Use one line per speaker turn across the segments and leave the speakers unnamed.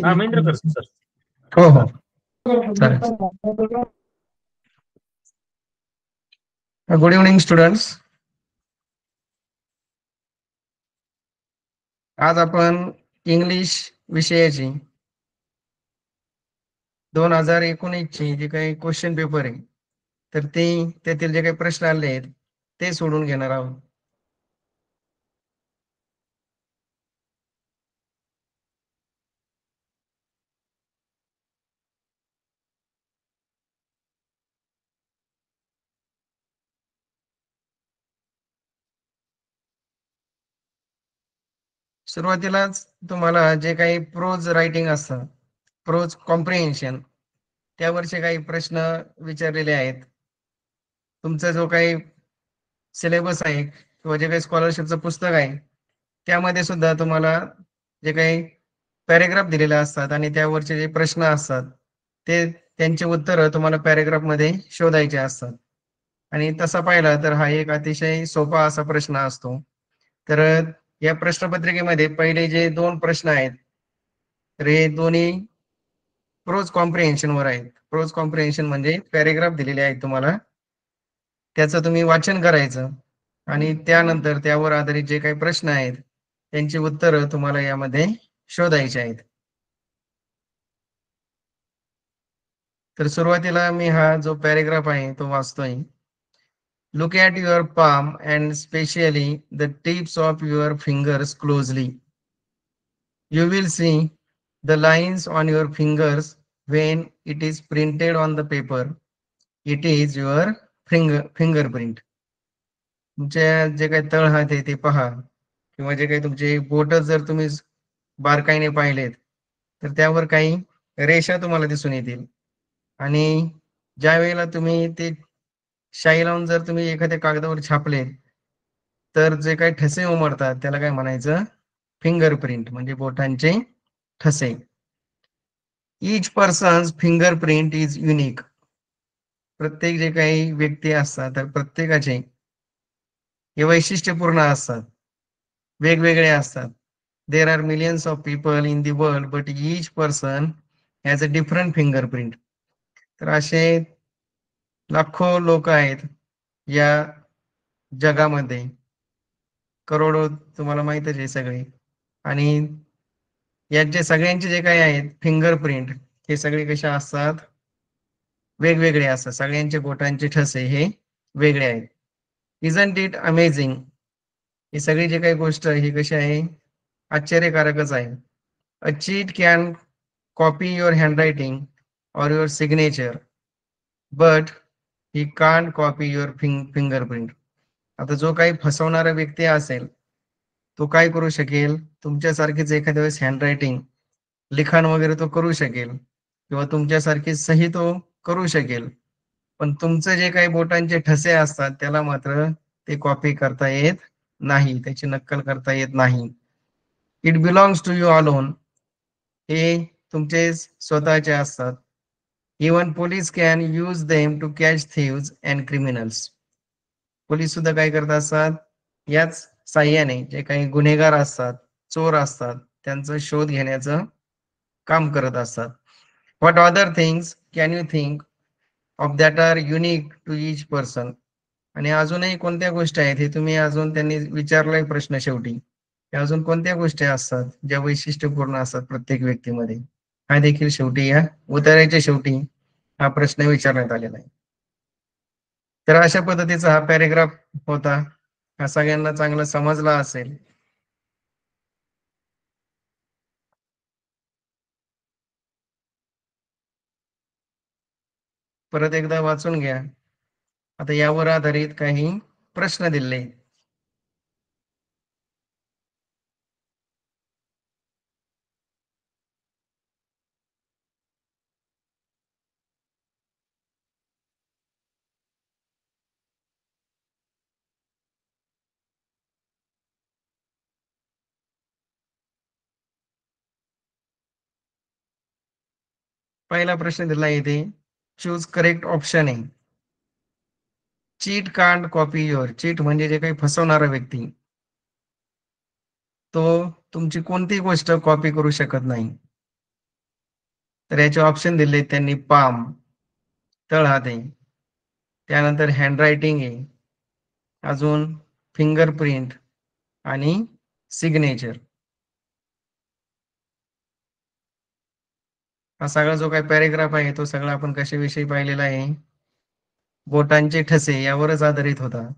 हा महेंद्र करतो सर.
हो हो चालेल. Good evening students. आज आपण इंग्लिश विषयाची 2019 ची जे काही क्वेश्चन पेपर आहे तर त्यातील जे काही प्रश्न आले आहेत ते सोडून घेणार आहोत. सुरुवातीलाच तुम्हाला जे काही प्रोज रायटिंग असतं, प्रोज कॉम्प्रिहेन्शन, त्यावरचे काही प्रश्न विचारलेले आहेत. तुमचा जो काही सिलेबस आहे किंवा जे काही स्कॉलरशिपचं पुस्तक आहे त्यामध्ये सुद्धा तुम्हाला जे काही पॅरेग्राफ दिलेले असतात आणि त्यावरचे जे प्रश्न असतात ते त्यांचे उत्तर तुम्हाला पॅरेग्राफ मध्ये शोधायचे असतात. आणि तसा पाहिला तर हा एक अतिशय सोपा असा प्रश्न असतो. तर या प्रश्नपत्रिकेमध्ये पहिले जे 2 प्रश्न आहेत तर हे दोन्ही प्रोज कॉम्प्रिहेन्शन वर आहेत. प्रोज कॉम्प्रिहेन्शन म्हणजे पॅरेग्राफ दिलेले आहेत तुम्हाला, त्याचं तुम्ही वाचन करायचं आणि त्यानंतर त्यावर आधारित जे काही प्रश्न आहेत त्यांची उत्तरं तुम्हाला यामध्ये शोधायची आहेत. तर सुरुवातीला मी हा जो पॅरेग्राफ आहे तो वाचतोय. Look at your palm and especially the tips of your fingers closely. You will see the lines on your fingers when it is printed on the paper. It is your fingerprint. तुमच्या जे काही तळहात आहे ते पहा किंवा जे काही तुमचे बोट जर तुम्ही बारकाईने पाहिलेत तर त्यावर काही रेषा तुम्हाला दिसून येतील. आणि ज्या वेळेला तुम्ही ते शाई लावून जर तुम्ही एखाद्या कागदावर छापले तर जे काही ठसे उमटतात त्याला काय म्हणायचं, फिंगरप्रिंट म्हणजे बोटांचे ठसे. इच पर्सन्स फिंगरप्रिंट इज युनिक. प्रत्येक जे काही व्यक्ती असतात तर प्रत्येकाचे हे वैशिष्ट्यपूर्ण असतात, वेगवेगळे असतात. There are millions of people in the world but each person has a different fingerprint. तर असे लाखो लोक आहेत या जगामध्ये, करोडो, तुम्हाला माहितच आहे सगळे. आणि यांचे सगळ्यांचे जे काही आहेत फिंगरप्रिंट हे सगळे कसे असतात, वेगवेगळे असतात. सगळ्यांचे बोटांचे ठसे हे वेगळे आहेत. Isn't it amazing. ही सगळी जे काही गोष्ट ही कशी आहे, आश्चर्यकारकच आहे. A cheat can copy your handwriting or your signature but he can't copy your fingerprint. आता जो काही फसवणारा व्यक्ती असेल तो काय करू शकेल, तुमच्यासारखीच एखाद्या वेळेस हँडरायटिंग, लिखाण वगैरे तो करू शकेल किंवा तुमच्यासारखी सही तो करू शकेल, पण तुमचं जे काही बोटांचे ठसे असतात त्याला मात्र ते कॉपी करता येत नाही, त्याची नक्कल करता येत नाही. It belongs to you alone. हे तुमचे स्वतःचे असतात. Even police can use them to catch thieves and criminals. Police सुद्धा काय करत असतात, याच साह्याने जे काही गुन्हेगार असतात, चोर असतात, त्यांचा शोध घेण्याचं काम करत असतात. What other things can you think of that are unique to each person. आणि अजूनही कोणत्या गोष्टी आहेत हे तुम्ही अजून त्यांनी विचारलाय प्रश्न शेवटी, अजून कोणत्या गोष्टी असतात ज्या वैशिष्ट्यपूर्ण असतात प्रत्येक व्यक्तीमध्ये, हा देखील शेवटी या उताराच्या शेवटी हा प्रश्न विचारण्यात आलेला आहे. तर अशा पद्धतीचा हा पॅरेग्राफ होता. हा सगळ्यांना चांगला समजला असेल. परत एकदा वाचून घ्या. आता यावर आधारित काही प्रश्न दिले. पहिला प्रश्न दिला इथे, चूज करेक्ट ऑप्शन आहे. Cheat can't copy your. Cheat म्हणजे जे काही फसवणारा व्यक्ती, तो तुमची कोणतीही गोष्ट कॉपी करू शकत नाही. तर याचे ऑप्शन दिले त्यांनी पाम, तळहात आहे, त्यानंतर हँडरायटिंग आहे, अजून फिंगरप्रिंट आणि सिग्नेचर. हा सगळा जो काही पॅरेग्राफ आहे तो सगळा आपण कशाविषयी पाहिलेला आहे? बोटांचे ठसे यावरच आधारित होता.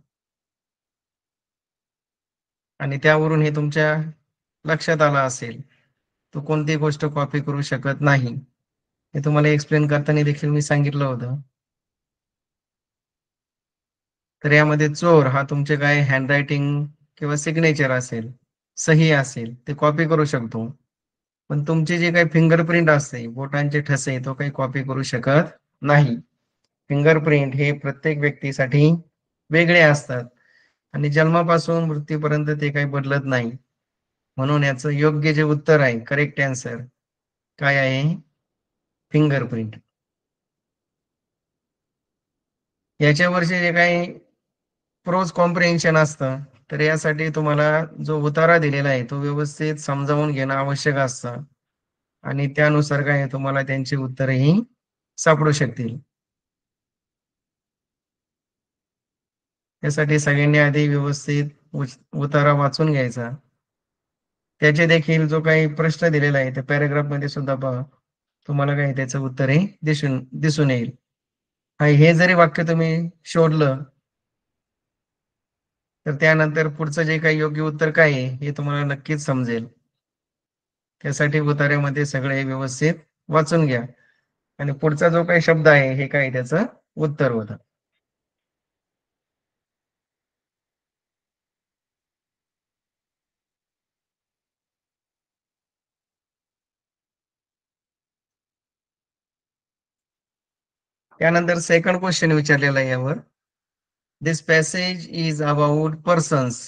आणि त्यावरून हे तुमच्या लक्षात आलं असेल, तो कोणतीही गोष्ट कॉपी करू शकत नाही. हे तुम्हाला एक्सप्लेन करताना देखील मी सांगितलं होतं. तर यामध्ये चोर हा तुमचे काय हँडरायटिंग किंवा सिग्नेचर असेल, सही असेल, ते कॉपी करू शकतो. पण तुमची जे काही फिंगरप्रिंट असते, बोटांचे ठसे, तो काही कॉपी करू शकत नाही. फिंगरप्रिंट हे प्रत्येक व्यक्तीसाठी वेगळे असतात आणि जन्मापासून मृत्यूपर्यंत ते काही बदलत नाही. म्हणून याचं योग्य जे उत्तर आहे, करेक्ट आन्सर काय आहे? फिंगरप्रिंट. याच्यावरचे जे काही प्रोज कॉम्प्रिहेन्शन असतं, तर यासाठी तुम्हाला जो उतारा दिलेला आहे तो व्यवस्थित समजावून घेणं आवश्यक असतं आणि त्यानुसार काय आहे, तुम्हाला त्यांची उत्तरही सापडू शकतील. यासाठी सगळ्यांनी आधी व्यवस्थित उतारा वाचून घ्यायचा. त्याचे देखील जो काही प्रश्न दिलेला आहे त्या पॅराग्राफ मध्ये सुद्धा पहा, तुम्हाला काय त्याचं उत्तरही दिसून येईल. हे जरी वाक्य तुम्ही शोधलं तर त्यानंतर पुढचं जे काही योग्य उत्तर काय आहे हे तुम्हाला नक्कीच समजेल. त्यासाठी उतार्यामध्ये सगळे व्यवस्थित वाचून घ्या आणि पुढचा जो काही शब्द आहे हे काय त्याचं उत्तर होतं. त्यानंतर सेकंड क्वेश्चन विचारलेला आहे यावर. दिस पॅसेज इज अबाउट पर्सन्स.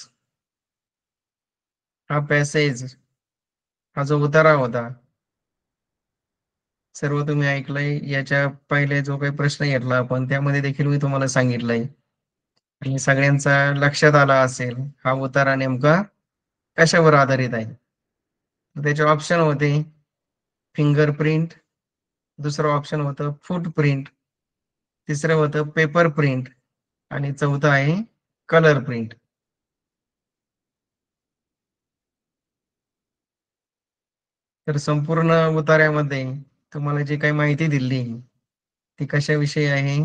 हा पॅसेज हा जो उतारा होता सर्व तुम्ही ऐकलंय. याच्या पहिले जो काही प्रश्न घेतला आपण त्यामध्ये देखील मी तुम्हाला सांगितलंय आणि सगळ्यांचा लक्षात आला असेल हा उतारा नेमका कशावर आधारित आहे. त्याचे ऑप्शन होते फिंगरप्रिंट, दुसरं ऑप्शन होतं फूटप्रिंट, तिसरं होतं पेपर प्रिंट आणि चौथं आहे कलर प्रिंट. तर संपूर्ण उतार्यामध्ये तुम्हाला जी काही माहिती दिली ती कशाविषयी आहे?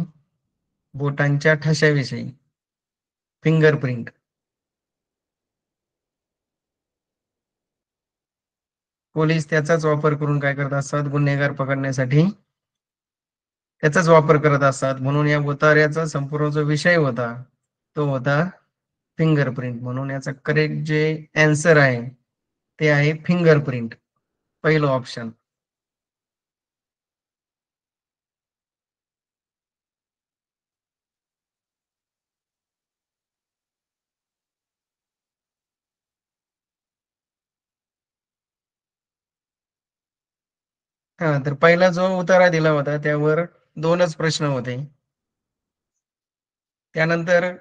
बोटांच्या ठशाविषयी, फिंगरप्रिंट. पोलीस त्याचाच वापर करून काय करत असतात? गुन्हेगार पकडण्यासाठी त्याचाच वापर करत असतात. म्हणून या उतार्याचा संपूर्ण जो विषय होता तो होता फिंगरप्रिंट. म्हणून याचा करेक्ट जे आन्सर आहे ते आहे फिंगरप्रिंट, पहिलं ऑप्शन. हा, तर पहिला जो उतारा दिला होता त्यावर दोनच प्रश्न होते. त्यानंतर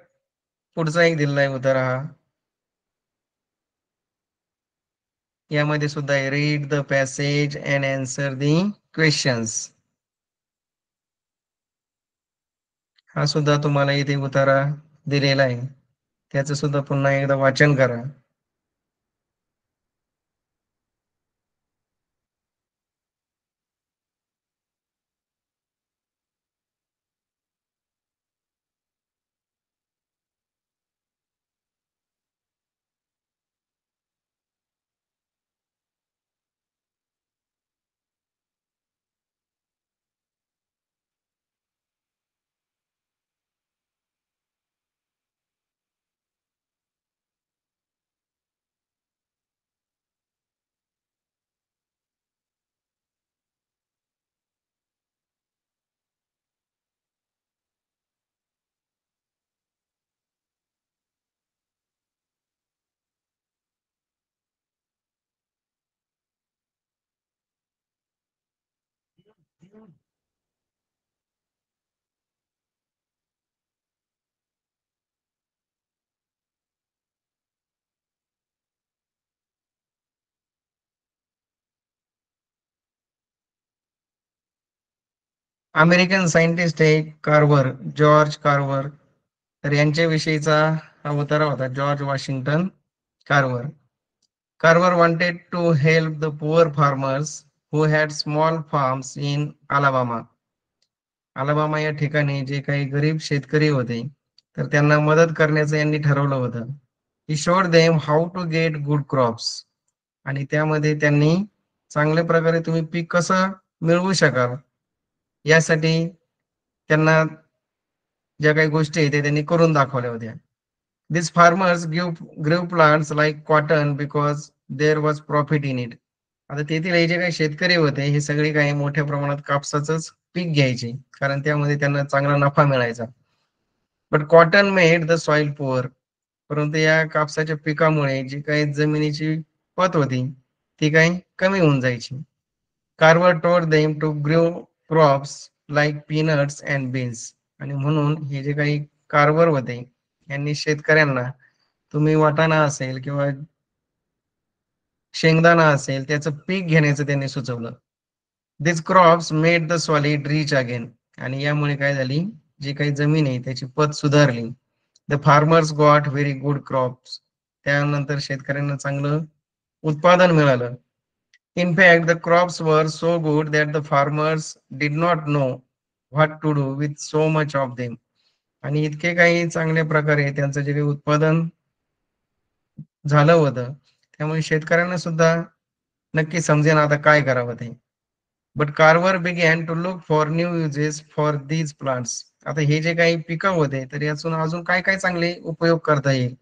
पुढचा एक दिलेला आहे उतारा हा. यामध्ये सुद्धा आहे read the passage and answer the questions. हा सुद्धा तुम्हाला इथे उतारा दिलेला आहे. त्याचं सुद्धा पुन्हा एकदा वाचन करा. अमेरिकन सायंटिस्ट आहे कार्वर, जॉर्ज कार्वर. तर यांच्याविषयीचा हा उतारा होता, George Washington Carver. Carver wanted to help the poor farmers who had small farms in Alabama. Alabama या ठिकाणी जे काही गरीब शेतकरी होते, तर त्यांना मदत करण्याचं यांनी ठरवलं होतं. He showed them how to get good crops. आणि त्यामध्ये त्यांनी चांगल्या प्रकारे तुम्ही पीक कसं मिळवू शकाल यासाठी त्यांना ज्या काही गोष्टी आहेत त्या त्यांनी करून दाखवल्या होत्या. This farmers grew plants like cotton because there was profit in it. आता तेथील हे जे काही शेतकरी होते हे सगळे काही मोठ्या प्रमाणात कापसाचंच पीक घ्यायचे, कारण त्यामध्ये त्यांना चांगला नफा मिळायचा. But cotton made the soil poor. परंतु या कापसाच्या पिकामुळे जी काही जमिनीची पत होती ती काही कमी होऊन जायची. Carver told them to grow crops like peanuts and beans. आणि म्हणून हे जे काही कार्वर होते यांनी शेतकऱ्यांना तुम्ही वाटाणा असेल किंवा शेंगदाणा असेल त्याचं पीक घेण्याचं त्यांनी सुचवलं. This crops made the solid rich again. आणि यामुळे काय झाली, जी काही जमीन आहे त्याची पत सुधारली. The farmers got very good crops. त्यानंतर शेतकऱ्यांना चांगलं उत्पादन मिळालं. In fact, the crops were so good that the farmers did not know what to do with so much of them. आणि इतके काही चांगल्या प्रकारे त्यांचं जे काही उत्पादन झालं होतं, त्यामुळे शेतकऱ्यांना सुद्धा नक्की समजेना आता काय करावं ते. But Carver began to look for new uses for these plants. आता हे जे काही पिकं होते तर यातून अजून काय काय चांगले उपयोग करता येईल,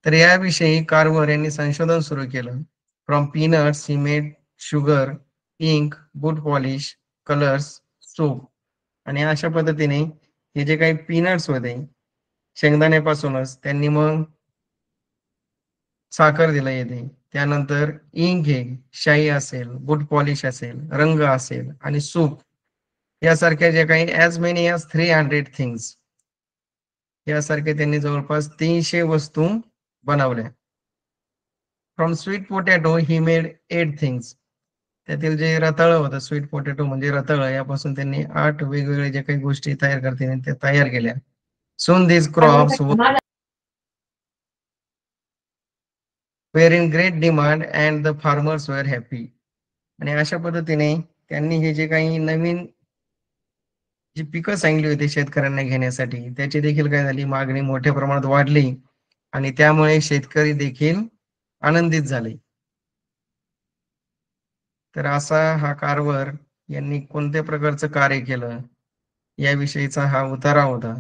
तर याविषयी कार्वर यांनी संशोधन सुरू केलं. From peanuts he made sugar, ink, boot polish, colours, soap. आणि अशा पद्धतीने हे जे काही पीनट्स होते शेंगदाण्यापासूनच त्यांनी मग साखर दिला येते. त्यानंतर इंक आहे, शाई असेल, बूट पॉलिश असेल, रंग असेल आणि सूप यासारख्या जे काही ॲज मेनी ॲज 300 थिंग्स यासारखे त्यांनी जवळपास 300 वस्तू बनवल्या. From sweet potato he made 8 things. त्यातील जे रताळं होतं, स्वीट पोटॅटो म्हणजे रताळं, यापासून त्यांनी 8 वेगवेगळे जे काही गोष्टी तयार करता येईल त्या तयार केल्या. Soon these crops were in great demand and the farmers were happy. आणि अशा पद्धतीने त्यांनी हे जे काही नवीन जी पिकं सांगली होती शेतकऱ्यांना घेण्यासाठी त्याची देखील काय झाली, मागणी मोठ्या प्रमाणात वाढली आणि त्यामुळे शेतकरी देखील आनंदित झाले. तर असा हा कार्वर यांनी कोणत्या प्रकारचं कार्य केलं याविषयीचा हा उतारा होता.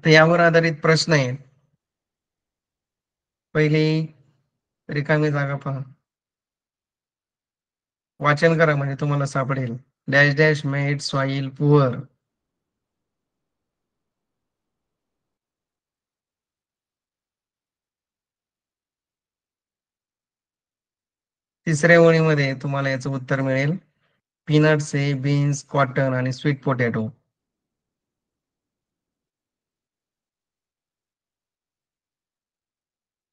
तर यावर आधारित प्रश्न आहे. पहिली रिकामी जागा पहा, वाचन करा म्हणजे तुम्हाला सापडेल. Dash dash made soil poor. तिसऱ्या ओळीमध्ये तुम्हाला याचं उत्तर मिळेल. पीनट्स आहे, बीन्स, कॉटन आणि स्वीट पोटॅटो.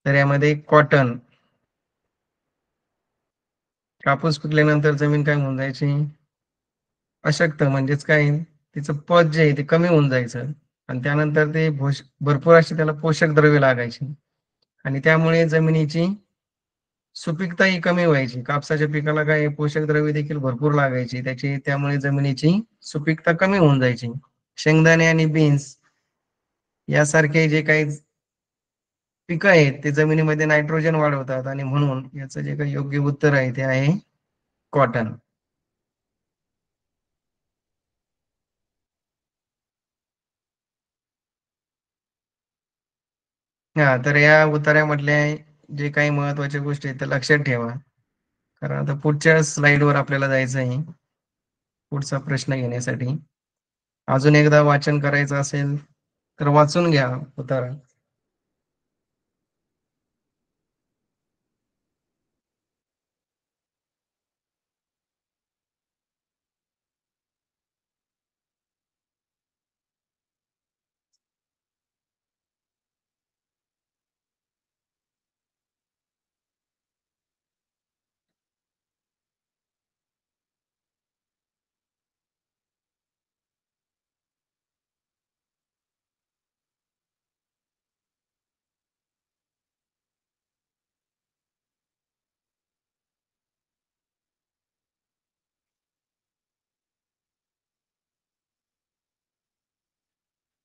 तर यामध्ये कॉटन, कापूस पिकल्यानंतर जमीन काय होऊन जायची, अशक्त म्हणजेच काय, तिचं पद जे आहे ते कमी होऊन जायचं आणि त्यानंतर ते भरपूर अशी त्याला पोषक द्रव्ये लागायची आणि त्यामुळे जमिनीची सुपीकता ही कमी व्हायची. कापसाच्या पिकाला काय पोषक द्रव्ये देखील भरपूर लागायची त्याची, त्यामुळे जमिनीची सुपीकता कमी होऊन जायची. शेंगदाणे आणि बीन्स यासारखे जे काही पिकं आहेत ते जमिनीमध्ये नायट्रोजन वाढवतात आणि म्हणून याचं जे काही योग्य उत्तर आहे ते आहे कॉटन. हा, तर या उतार्यामधल्या जे काही महत्वाच्या गोष्टी आहेत त्या लक्षात ठेवा, कारण आता पुढच्या स्लाइडवर आपल्याला जायचं आहे पुढचा प्रश्न घेण्यासाठी. अजून एकदा वाचन करायचं असेल तर वाचून घ्या उतारा.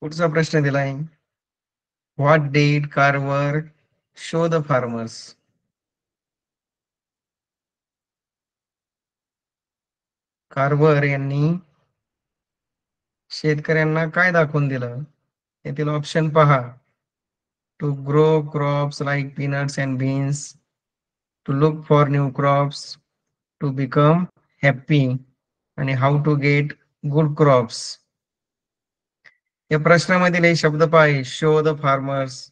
पुढचा प्रश्न दिलाय. What did Carver show the farmers? Carver यांनी शेतकऱ्यांना काय दाखवून दिलं? येथील ऑप्शन पहा. To grow crops like peanuts and beans, to look for new crops, to become happy आणि how to get good crops. या प्रश्नामधील हे शब्द पहा. Show the farmers.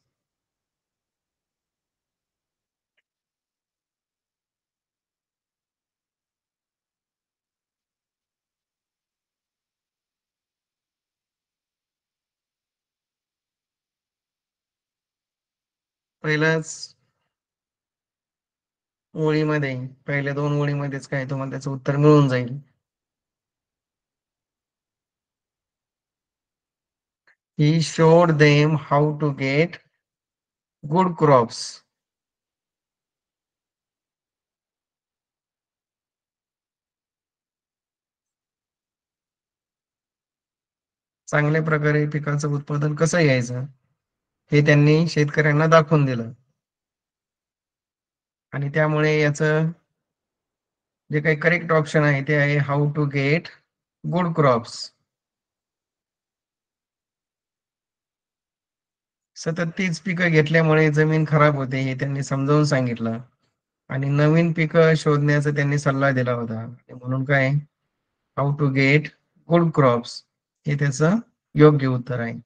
पहिल्याच ओळीमध्ये, पहिल्या 2 ओळीमध्येच काय तुम्हाला त्याचं उत्तर मिळून जाईल. He showed them how to get good crops. चांगल्या प्रकारे पिकाचं उत्पादन कसं घ्यायचं हे त्यांनी शेतकऱ्यांना दाखवून दिलं. आणि त्यामुळे याचं जे काही करेक्ट ऑप्शन आहे ते आहे how to get good crops. सतत तीच पिकं घेतल्यामुळे जमीन खराब होते हे त्यांनी समजावून सांगितलं आणि नवीन पिकं शोधण्याचा त्यांनी सल्ला दिला होता. म्हणून काय, how to get good crops हे त्याचं योग्य उत्तर आहे.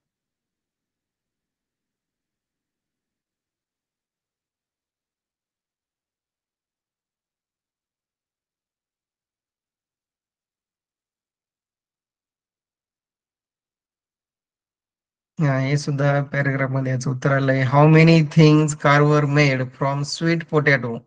हे सुद्धा पॅराग्राफ मध्ये याचं उत्तर आलंय. How many things Carver made from sweet potato?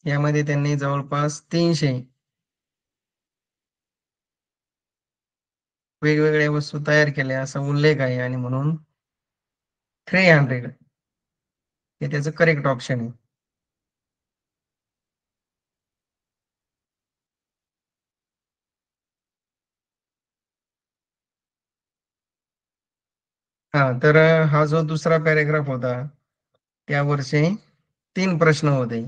यामध्ये त्यांनी जवळपास 300 वेगवेगळ्या वस्तू तयार केल्या असा उल्लेख आहे आणि म्हणून 300 हे त्याचं करेक्ट ऑप्शन आहे. हा तर हा जो दुसरा पॅराग्राफ होता त्यावरचे 3 प्रश्न होते.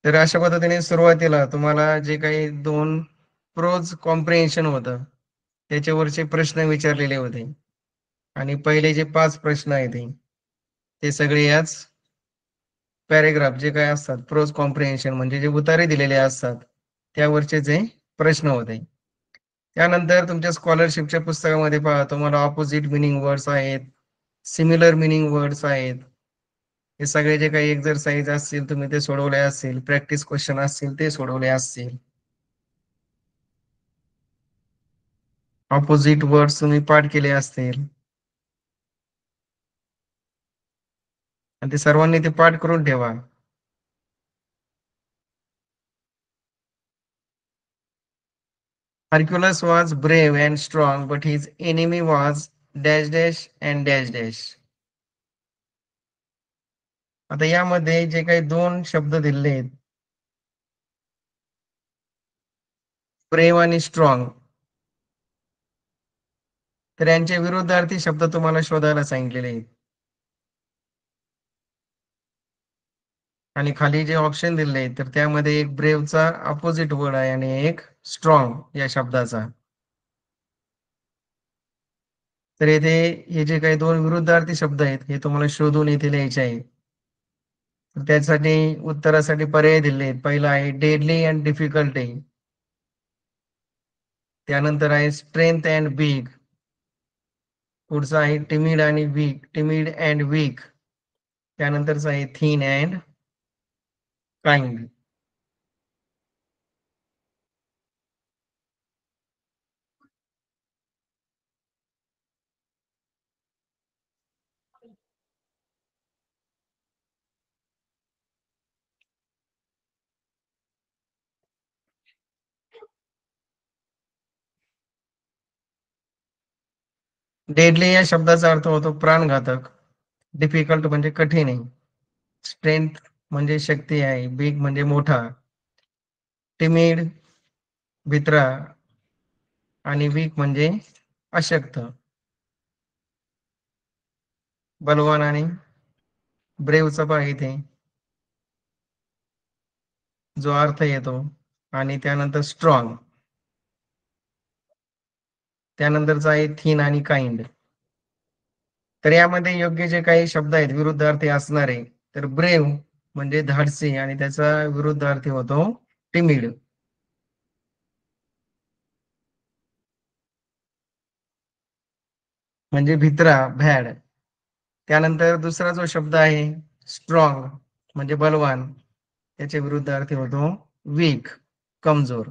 तर अशा पद्धतीने सुरुवातीला तुम्हाला जे काही 2 प्रोज कॉम्प्रिहेन्शन होतं त्याच्यावरचे प्रश्न विचारलेले होते आणि पहिले जे 5 प्रश्न आहेत ते सगळे याच पॅराग्राफ जे काय असतात प्रोज कॉम्प्रिहेन्शन म्हणजे जे उतारे दिलेले असतात त्यावरचे जे प्रश्न होते. त्यानंतर तुमच्या स्कॉलरशिपच्या पुस्तकामध्ये पहा तुम्हाला ऑपोजिट मिनिंग वर्ड्स आहेत, सिमिलर मिनिंग वर्ड्स आहेत. हे सगळे जे काही एक्झरसाइज असतील तुम्ही ते सोडवले असतील, प्रॅक्टिस क्वेश्चन असतील ते सोडवले असतील. ऑपोजिट वर्ड्स तुम्ही पाठ केले असतील आणि ते सर्वांनी ते पाठ करून ठेवा. Hercules was brave and strong, but his enemy was dash dash and dash dash. आता यामध्ये जे काही 2 शब्द दिलेले आहेत, ब्रेव आणि स्ट्रॉंग, तर यांचे विरुद्धार्थी शब्द तुम्हाला शोधायला सांगितलेले आहेत. आणि खाली जे ऑप्शन दिलेले आहेत तर त्यामध्ये एक ब्रेवचा अपोजिट वर्ड आहे आणि एक स्ट्रॉंग या शब्दाचा. तर येथे हे जे काही 2 विरुद्धार्थी शब्द आहेत हे तुम्हाला शोधून येथे लिहायचे आहे. त्यासाठी उत्तरासाठी पर्याय दिले आहेत. पहिला आहे डेडली अँड डिफिकल्टी, त्यानंतर आहे स्ट्रेंथ अँड बिग, पुढचा आहे टिमिड आणि वीक, टिमिड अँड वीक, त्यानंतरचा आहे थिन अँड काइंड. डेडली या शब्दाचा अर्थ होतो प्राणघातक, डिफिकल्ट म्हणजे कठीण आहे, स्ट्रेंथ म्हणजे शक्ती आहे, बिग म्हणजे मोठा, टिमिड भित्रा आणि वीक म्हणजे अशक्त. बलवान आणि ब्रेवचा पहा इथे जो अर्थ येतो, आणि त्यानंतर स्ट्रॉंग, त्यानंतरचा आहे थिन आणि काइंड. तर यामध्ये योग्य जे काही शब्द आहेत विरुद्धार्थी असणारे, तर ब्रेव म्हणजे धाडसी आणि त्याचा विरुद्धार्थी होतो टिमिड. म्हणजे भित्रा, भॅड. त्यानंतर दुसरा जो शब्द आहे स्ट्रॉंग म्हणजे बलवान, त्याच्या विरुद्धार्थी होतो वीक, कमजोर.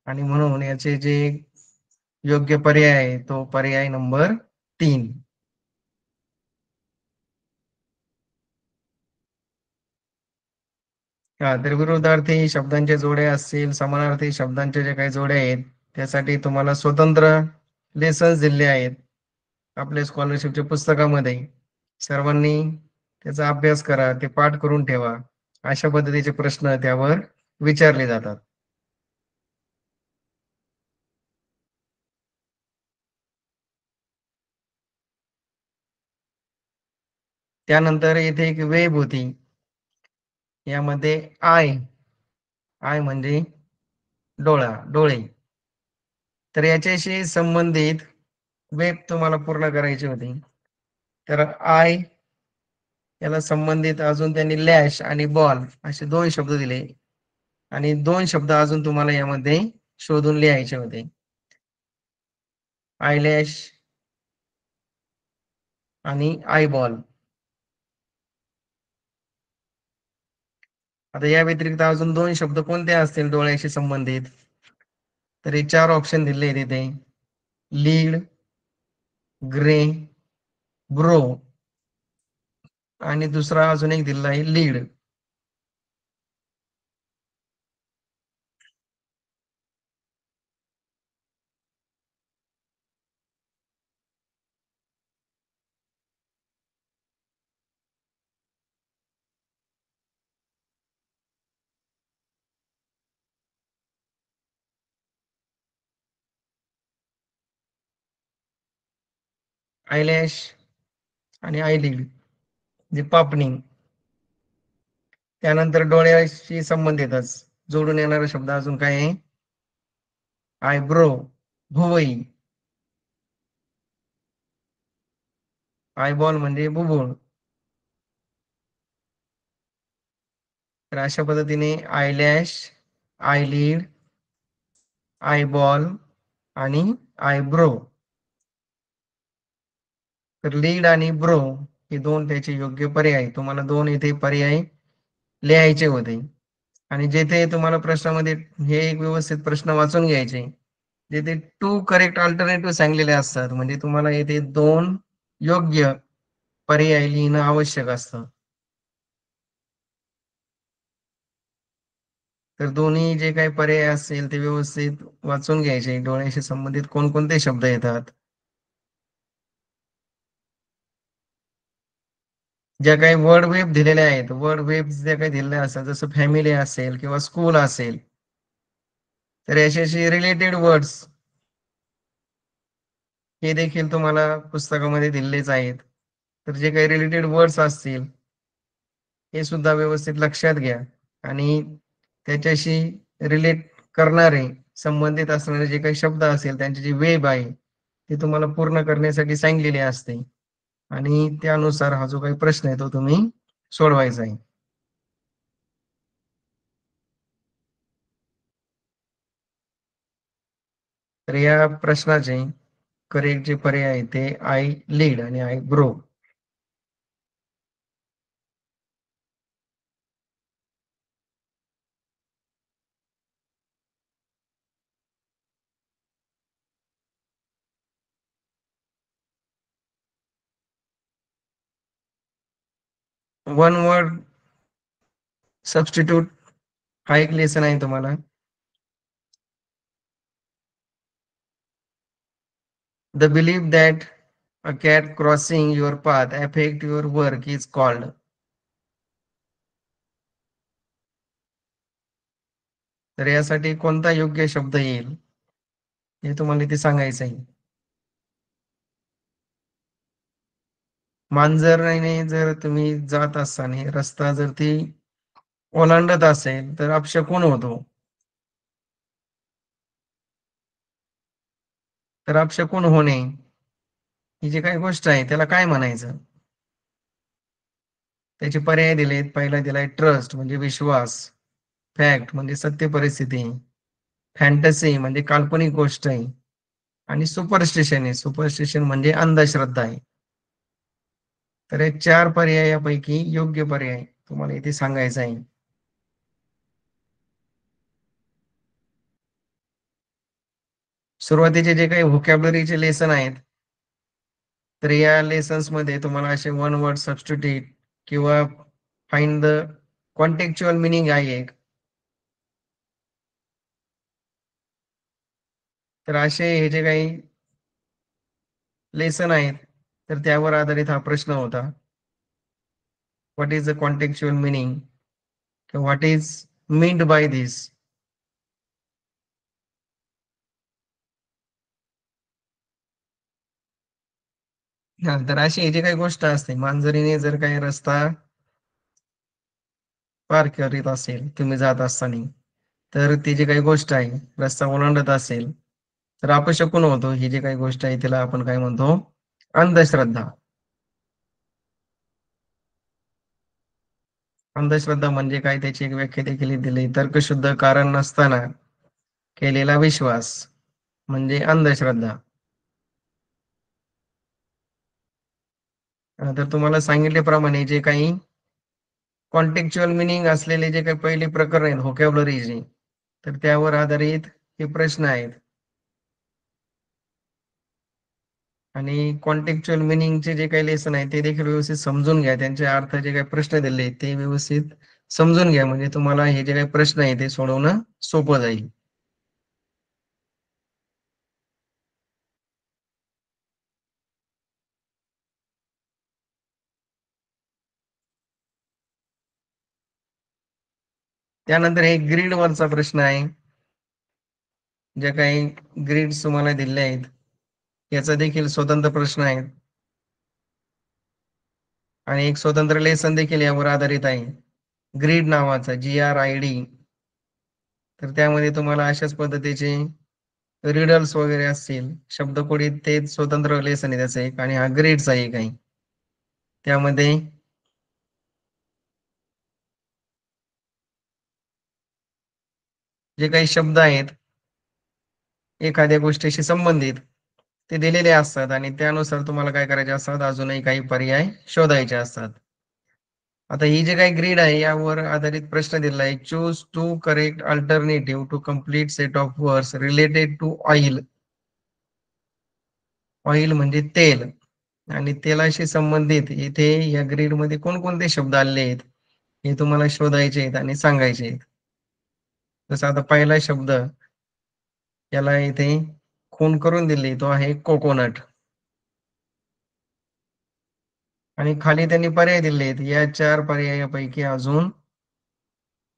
आणि म्हणून याचे जे योग्य पर्याय आहे तो पर्याय नंबर 3. हा, तर विरुद्धार्थी शब्दांचे जोडे असतील, समानार्थी शब्दांचे जे काही जोडे आहेत, त्यासाठी तुम्हाला स्वतंत्र लेसन्स दिले आहेत आपल्या स्कॉलरशिपच्या पुस्तकामध्ये. सर्वांनी त्याचा अभ्यास करा, ते पाठ करून ठेवा. अशा पद्धतीचे प्रश्न त्यावर विचारले जातात. त्यानंतर इथे एक वेब होती, यामध्ये आय, आय म्हणजे डोळे. तर याच्याशी संबंधित वेब तुम्हाला पूर्ण करायची होती. तर आय याला संबंधित अजून त्यांनी लॅश आणि बॉल असे 2 शब्द दिले, आणि 2 शब्द अजून तुम्हाला यामध्ये शोधून लिहायचे होते. आयलॅश आणि आयबॉल. आता या व्यतिरिक्त अजून 2 शब्द कोणते असतील डोळ्याशी संबंधित? तर हे 4 ऑप्शन दिले आहेत इथे. लीड, ग्रे, ब्रो, आणि दुसरा अजून एक दिलेला आहे लीड. आयलॅश आणि आयलीड जे पापणी. त्यानंतर डोळ्याशी संबंधितच जोडून येणारा शब्द अजून काय आहे? आयब्रो, भुवई. आयबॉल म्हणजे बुबुळ. तर अशा पद्धतीने आयलॅश, आयलीड, आयबॉल आणि आयब्रो. तर लीड आणि ब्रो हे 2 त्याचे योग्य पर्याय. तुम्हाला 2 इथे पर्याय लिहायचे होते. आणि जेथे तुम्हाला प्रश्नामध्ये हे एक व्यवस्थित प्रश्न वाचून घ्यायचे, जेथे 2 करेक्ट अल्टरनेटिव्ह सांगलेले असतात, म्हणजे तुम्हाला येथे 2 योग्य पर्याय लिहिणं आवश्यक असतं. तर दोन्ही जे काही पर्याय असतील ते व्यवस्थित वाचून घ्यायचे. डोळ्याशी संबंधित कोणकोणते शब्द येतात, ज्या काही वर्ड वेब दिलेल्या आहेत, वर्ड वेब ज्या काही दिलेल्या असतात, जसं फॅमिली असेल किंवा स्कूल असेल, तर याच्याशी रिलेटेड वर्ड्स हे देखील तुम्हाला पुस्तकामध्ये दिलेलेच आहेत. तर जे काही रिलेटेड वर्ड्स असतील हे सुद्धा व्यवस्थित लक्षात घ्या, आणि त्याच्याशी रिलेट करणारे, संबंधित असणारे जे काही शब्द असेल त्यांची जी वेब आहे ती तुम्हाला पूर्ण करण्यासाठी सांगितलेली असते, आणि त्यानुसार हा जो काही प्रश्न आहे तो तुम्ही सोडवायचा आहे. तर या प्रश्नाचे करेक्ट जे पर्याय आहे ते आय लीड आणि आय ग्रो. 1 वर्ड सबस्टिट्यूट हा एक लेसन आहे तुम्हाला. The belief that a cat crossing your path affect your work is called. तर यासाठी कोणता योग्य शब्द येईल हे तुम्हाला इथे सांगायचं आहे. मांजरीने जर तुम्ही जात असताना रस्ता जर ती ओलांडत असेल तर अपशकुन होतो. तर अपशकुन होणे ही जी काही गोष्ट आहे त्याला काय म्हणायचं? त्याचे पर्याय दिलेत. पहिला दिलाय ट्रस्ट म्हणजे विश्वास, फॅक्ट म्हणजे सत्य परिस्थिती, फॅन्टसी म्हणजे काल्पनिक गोष्ट आहे आणि सुपरस्टिशन आहे. सुपरस्टिशन म्हणजे अंधश्रद्धा आहे. तर हे 4 पर्यायापैकी योग्य पर्याय तुम्हाला इथे सांगायचा आहे. सुरुवातीचे जे काही व्होकॅब्युलरीचे लेसन आहेत, तर या लेसन्समध्ये तुम्हाला असे वन वर्ड सबस्टिट्यूट किंवा फाइंड द कॉन्टेक्चुअल मीनिंग आहे एक. तर असे हे जे काही लेसन आहेत, तर त्यावर आधारित हा प्रश्न होता. What is the contextual meaning? What is meant by this? हां, तर अशी ही जी काही गोष्ट असते, मांजरीने जर काही रस्ता पार करीत असेल, तुम्ही जात असताना, तर ती जी काही गोष्ट आहे, रस्ता ओलांडत असेल, तर अपशकुन होतो. ही जी काही गोष्ट आहे, तिला आपण काय म्हणतो? अंधश्रद्धा. अंधश्रद्धा म्हणजे काय? त्याची एक व्याख्या देखील दिली. तर्कशुद्ध कारण नसताना केलेला विश्वास म्हणजे अंधश्रद्धा. तर तुम्हाला सांगितल्याप्रमाणे जे काही कॉन्टेक्चुअल मीनिंग असलेले जे काही पहिले प्रकरण आहेत व्होकॅब्युलरीचे, तर त्यावर आधारित हे प्रश्न आहेत. आणि कॉन्टेक्चुअल मीनिंगचे जे काही लेसन आहे ते देखील व्यवस्थित समजून घ्या. त्यांचे अर्थ जे काही प्रश्न दिले आहेत ते व्यवस्थित समजून घ्या. म्हणजे तुम्हाला हे जे काही प्रश्न आहे ते सोडवणं सोपं जाईल. त्यानंतर हे ग्रीड वरचा प्रश्न आहे. ज्या काही ग्रीड्स तुम्हाला दिल्या आहेत, याचा देखील स्वतंत्र प्रश्न आहे आणि एक स्वतंत्र लेसन देखील यावर आधारित आहे. ग्रीड नावाचा GRID. तर त्यामध्ये तुम्हाला अशाच पद्धतीचे रिडल्स वगैरे असतील, शब्दकोडी ते स्वतंत्र लेसन आहे त्याचं एक आणि हा ग्रीडचा एक आहे. त्यामध्ये जे काही शब्द आहेत एखाद्या गोष्टीशी संबंधित ते दिलेले असतात आणि त्यानुसार तुम्हाला काय करायचे असतात, अजूनही काही पर्याय शोधायचे असतात. आता ही जे काही ग्रीड आहे यावर आधारित प्रश्न दिलेला आहे. Choose to correct alternative to complete set of words related to oil. Oil म्हणजे तेल आणि तेलाशी संबंधित इथे या ग्रीड मध्ये कोणकोणते शब्द आलेले आहेत हे तुम्हाला शोधायचे आहेत आणि सांगायचे आहेत. जसं आता पहिला शब्द याला इथे खून करून दिली, तो आहे कोकोनट. आणि खाली त्यांनी पर्याय दिले आहेत. या 4 पर्यायापैकी अजून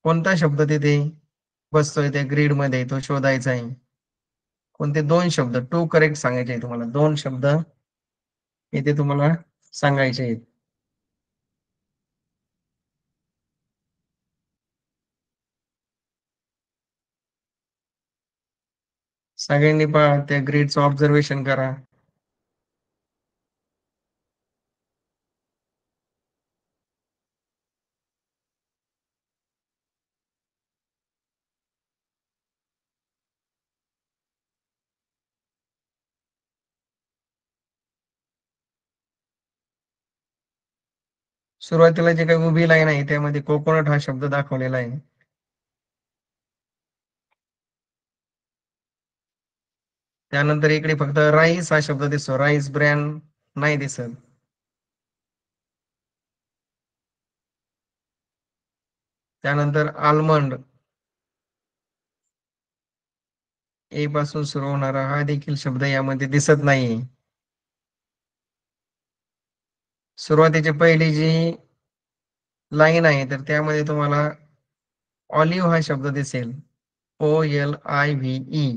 कोणता शब्द तिथे बसतोय त्या ग्रीड मध्ये तो शोधायचा आहे. कोणते 2 शब्द टू करेक्ट सांगायचे आहे तुम्हाला. 2 शब्द इथे तुम्हाला सांगायचे आहेत. सगळ्यांनी पहा त्या ग्रीडचं ऑब्झर्वेशन करा. सुरुवातीला जे काही उभी लाईन आहे त्यामध्ये कोकोनट हा शब्द दाखवलेला आहे. त्यानंतर इकडे फक्त राईस हा शब्द दिसतो, राईस ब्रँड नाही दिसत. त्यानंतर आल्मंड, ए पासून सुरू होणारा हा देखील शब्द यामध्ये दिसत नाही. सुरुवातीची पहिली जी लाईन आहे तर त्यामध्ये तुम्हाला ऑलिव्ह हा शब्द दिसेल, OLIVE.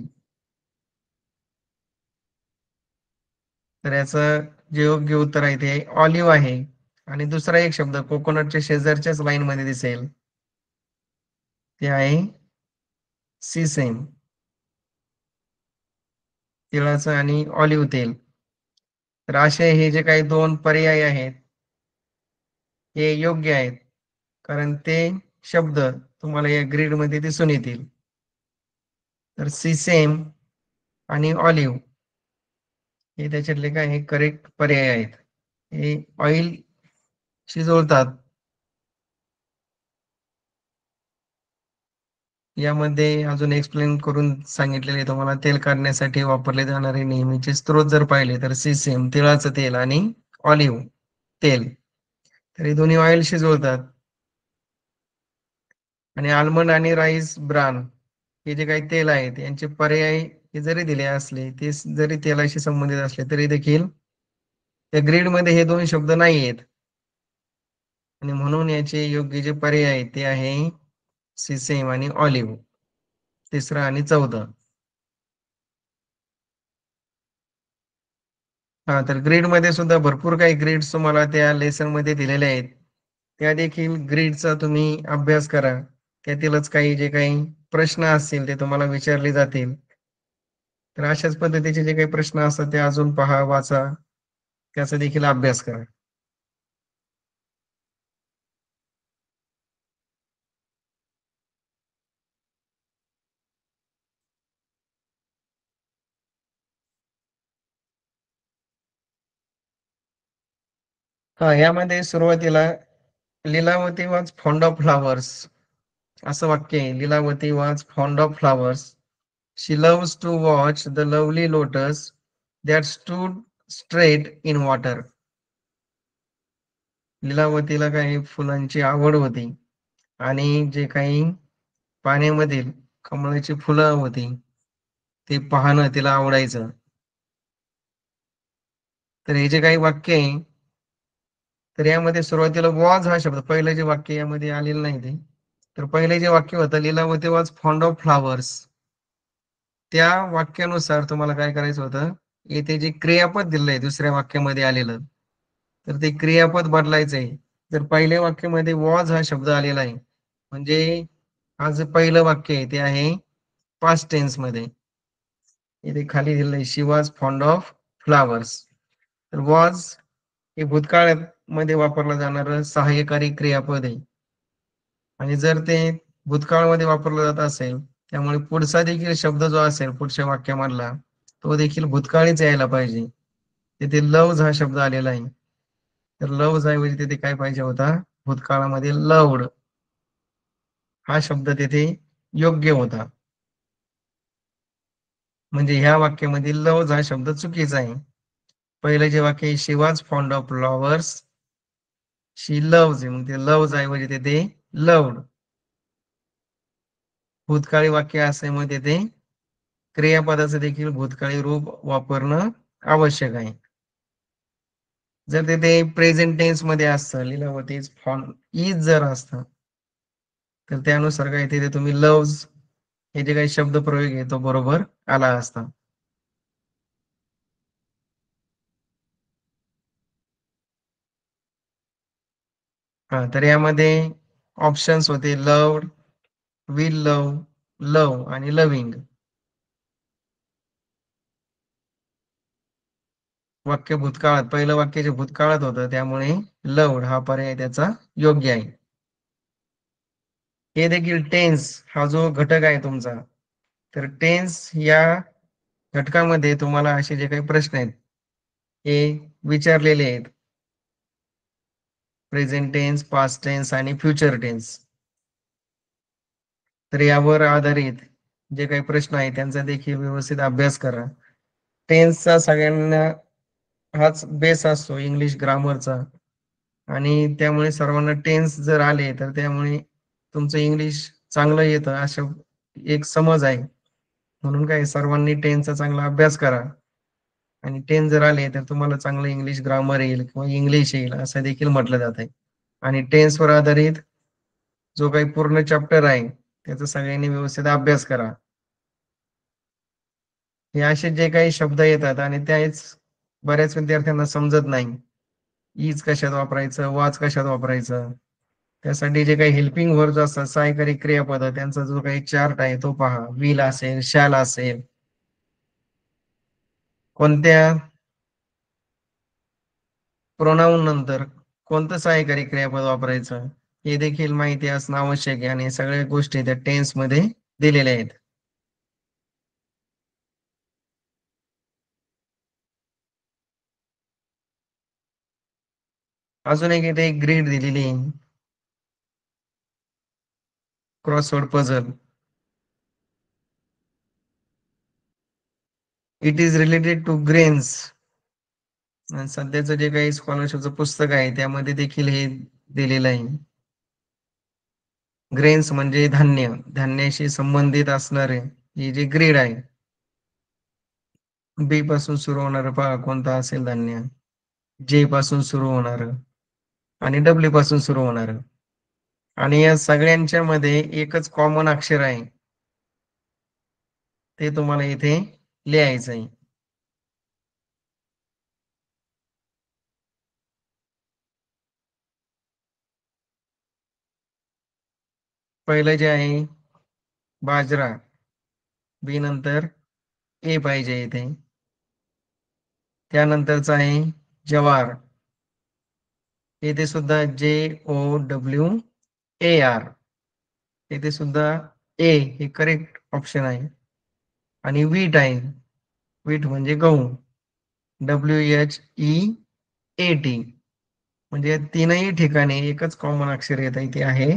तर याचं जे योग्य उत्तर आहे ते ऑलिव्ह आहे. आणि दुसरा एक शब्द कोकोनटच्या शेजारच्याच लाईन मध्ये दिसेल, ते आहे सीसेम, तिळाचं आणि ऑलिव्ह तेल. तर असे हे जे काही दोन पर्याय आहेत हे योग्य आहेत, कारण ते शब्द तुम्हाला या ग्रीड मध्ये दिसून येतील. तर सीसेम आणि ऑलिव्ह हे त्याच्यातले काय हे करेक्ट पर्याय आहेत. हे ऑइल शिजवतात, यामध्ये अजून एक्सप्लेन करून सांगितलेले तुम्हाला तेल काढण्यासाठी वापरले जाणारे नेहमीचे स्त्रोत जर पाहिले तर सीसेम तिळाचं तेल आणि ऑलिव्ह तेल. तर हे दोन्ही ऑइल शिजवतात. आणि आल्मंड आणि राईस ब्रान हे जे काही तेल आहेत यांचे पर्याय हे जरी दिले असले, ते जरी तेलाशी संबंधित असले तरी देखील त्या ग्रीड मध्ये हे दोन शब्द नाही आहेत. आणि म्हणून याचे योग्य जे पर्याय आहेत ते आहे सीसेम आणि ऑलिव्ह, तिसरा आणि चौथा. हा, तर ग्रीड मध्ये सुद्धा भरपूर काही ग्रीड्स तुम्हाला त्या लेसन मध्ये दिलेल्या आहेत. त्या देखील ग्रीडचा तुम्ही अभ्यास करा. त्यातीलच काही जे काही प्रश्न असतील ते तुम्हाला विचारले जातील. तर अशाच पद्धतीचे जे काही प्रश्न असतात ते अजून पहा, वाचा, त्याचा देखील अभ्यास करा. हा, यामध्ये सुरुवातीला Lilavati was fond of flowers असं वाक्य आहे. Lilavati was fond of flowers. She loves to watch the lovely lotus that stood straight in water. लीलावतीला काही फुलांची आवड होती आणि जे काही पाण्यामधील कमळाची फुलं होती ते पाहणं तिला आवडायचं. तर हे जे काही वाक्य आहे तर यामध्ये सुरुवातीला वॉज हा शब्द, पहिलं जे वाक्य यामध्ये आलेलं नाही ते, तर पहिले जे वाक्य होतं Lilavati was fond of flowers, त्या वाक्यानुसार तुम्हाला काय करायचं होतं, येथे जे क्रियापद दिलंय दुसऱ्या वाक्यामध्ये आलेलं तर ते क्रियापद बदलायचं आहे. तर पहिल्या वाक्यामध्ये वॉज हा शब्द आलेला आहे, म्हणजे हा जे पहिलं वाक्य आहे ते आहे पास्ट टेन्स मध्ये. इथे खाली दिलंय शी वॉज फॉन्ड ऑफ फ्लावर्स. तर वॉज हे भूतकाळामध्ये वापरलं जाणारं सहाय्यकारी क्रियापद आहे. आणि जर ते भूतकाळामध्ये वापरलं जात असेल त्यामुळे पुढचा देखील शब्द जो असेल पुढच्या वाक्यामधला तो देखील भूतकाळीच यायला पाहिजे. तिथे लव्ज हा शब्द आलेला आहे, तर लव्ज ऐवजी तिथे काय पाहिजे होता, भूतकाळामध्ये लव्ड हा शब्द तिथे योग्य होता. म्हणजे ह्या वाक्यामध्ये लव्ज हा शब्द चुकीचा आहे. पहिलं जे वाक्य she was fond of flowers, she loves, मग ते लव्ज ऐवजी तिथे लव्ड. भूतकाळी वाक्य असल्यामुळे ते क्रियापदाचं देखील भूतकाळी रूप वापरणं आवश्यक आहे. जर तिथे प्रेझेंट टेन्स मध्ये असतं लीलावती फॉन्ड इज जर असतं तर त्यानुसार काय तिथे तुम्ही लव्ज हे जे काही शब्द प्रयोग आहे तो बरोबर आला असता. हा, तर यामध्ये ऑप्शन्स होते लव्ड, विल लव, लव आणि लविंग. वाक्य भूतकाळात, पहिलं वाक्य जे भूतकाळात होतं त्यामुळे लव्ड हा पर्याय त्याचा योग्य आहे. हे देखील टेन्स हा जो घटक आहे तुमचा, तर टेन्स या घटकामध्ये तुम्हाला असे जे काही प्रश्न आहेत हे विचारलेले आहेत. प्रेझेंट टेन्स, पास्ट टेन्स आणि फ्युचर टेन्स. तर यावर आधारित जे काही प्रश्न आहेत त्यांचा देखील व्यवस्थित अभ्यास करा. टेन्सचा सगळ्यांना हाच बेस असतो इंग्लिश ग्रामरचा, आणि त्यामुळे सर्वांना टेन्स जर आले तर त्यामुळे तुमचं इंग्लिश चांगलं येतं अशा एक समज आहे. म्हणून काय, सर्वांनी टेन्सचा चांगला अभ्यास करा, आणि टेन्स जर आले तर तुम्हाला चांगलं इंग्लिश ग्रामर येईल किंवा इंग्लिश येईल असं देखील म्हटलं जात आहे. आणि टेन्सवर आधारित जो काही पूर्ण चॅप्टर आहे त्याचा सगळ्यांनी व्यवस्थित अभ्यास करा. हे असे जे काही शब्द येतात आणि त्याच बऱ्याच विद्यार्थ्यांना समजत नाही. इज कशात वापरायचं, वाच कशात वापरायचं, त्यासाठी जे काही हेल्पिंग वर्ब्स असतात, सहाय्यकारी क्रियापद, त्यांचा जो काही चार्ट आहे तो पहा. विल असेल, शॅल असेल, कोणत्या प्रोनाऊन नंतर कोणतं सहाय्यकारी क्रियापद वापरायचं हे देखील माहिती असणं आवश्यक आहे, आणि सगळ्या गोष्टी त्या टेन्स मध्ये दिलेल्या आहेत. अजून एक इथे एक ग्रीड दिलेली आहे, crossword puzzle. It is related to grains. सध्याचं जे काही स्कॉलरशिपचं पुस्तक आहे त्यामध्ये देखील हे दिलेलं आहे. ग्रेन्स म्हणजे धान्य, धान्याशी संबंधित असणारे हे जे ग्रेड आहे. बी पासून सुरू होणार पहा कोणता असेल धान्य, जे पासून सुरू होणार आणि डब्ल्यू पासून सुरू होणार. आणि या सगळ्यांच्या मध्ये एकच कॉमन अक्षर आहे, ते तुम्हाला इथे लिहायचं आहे. पहिलं जे आहे बाजरा, बी नंतर ए पाहिजे इथे. त्यानंतरचा आहे ज्वार, येथे सुद्धा JOWAR, येथे सुद्धा ए हे करेक्ट ऑप्शन आहे. आणि वीट आहे, वीट म्हणजे गहू, WHEAT, म्हणजे तीनही ठिकाणी एकच कॉमन अक्षर येत आहे, ते आहे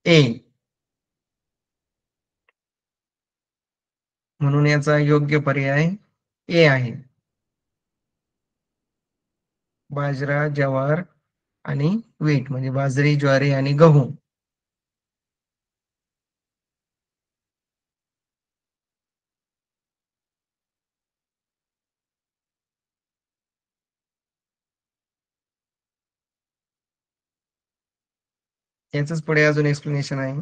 ए. म्हणून याचा योग्य पर्याय ए आहे. बाजरा, ज्वार आणि वीट म्हणजे बाजरी, ज्वारी आणि गहू. याच पुढे अजून एक्सप्लेनेशन आहे.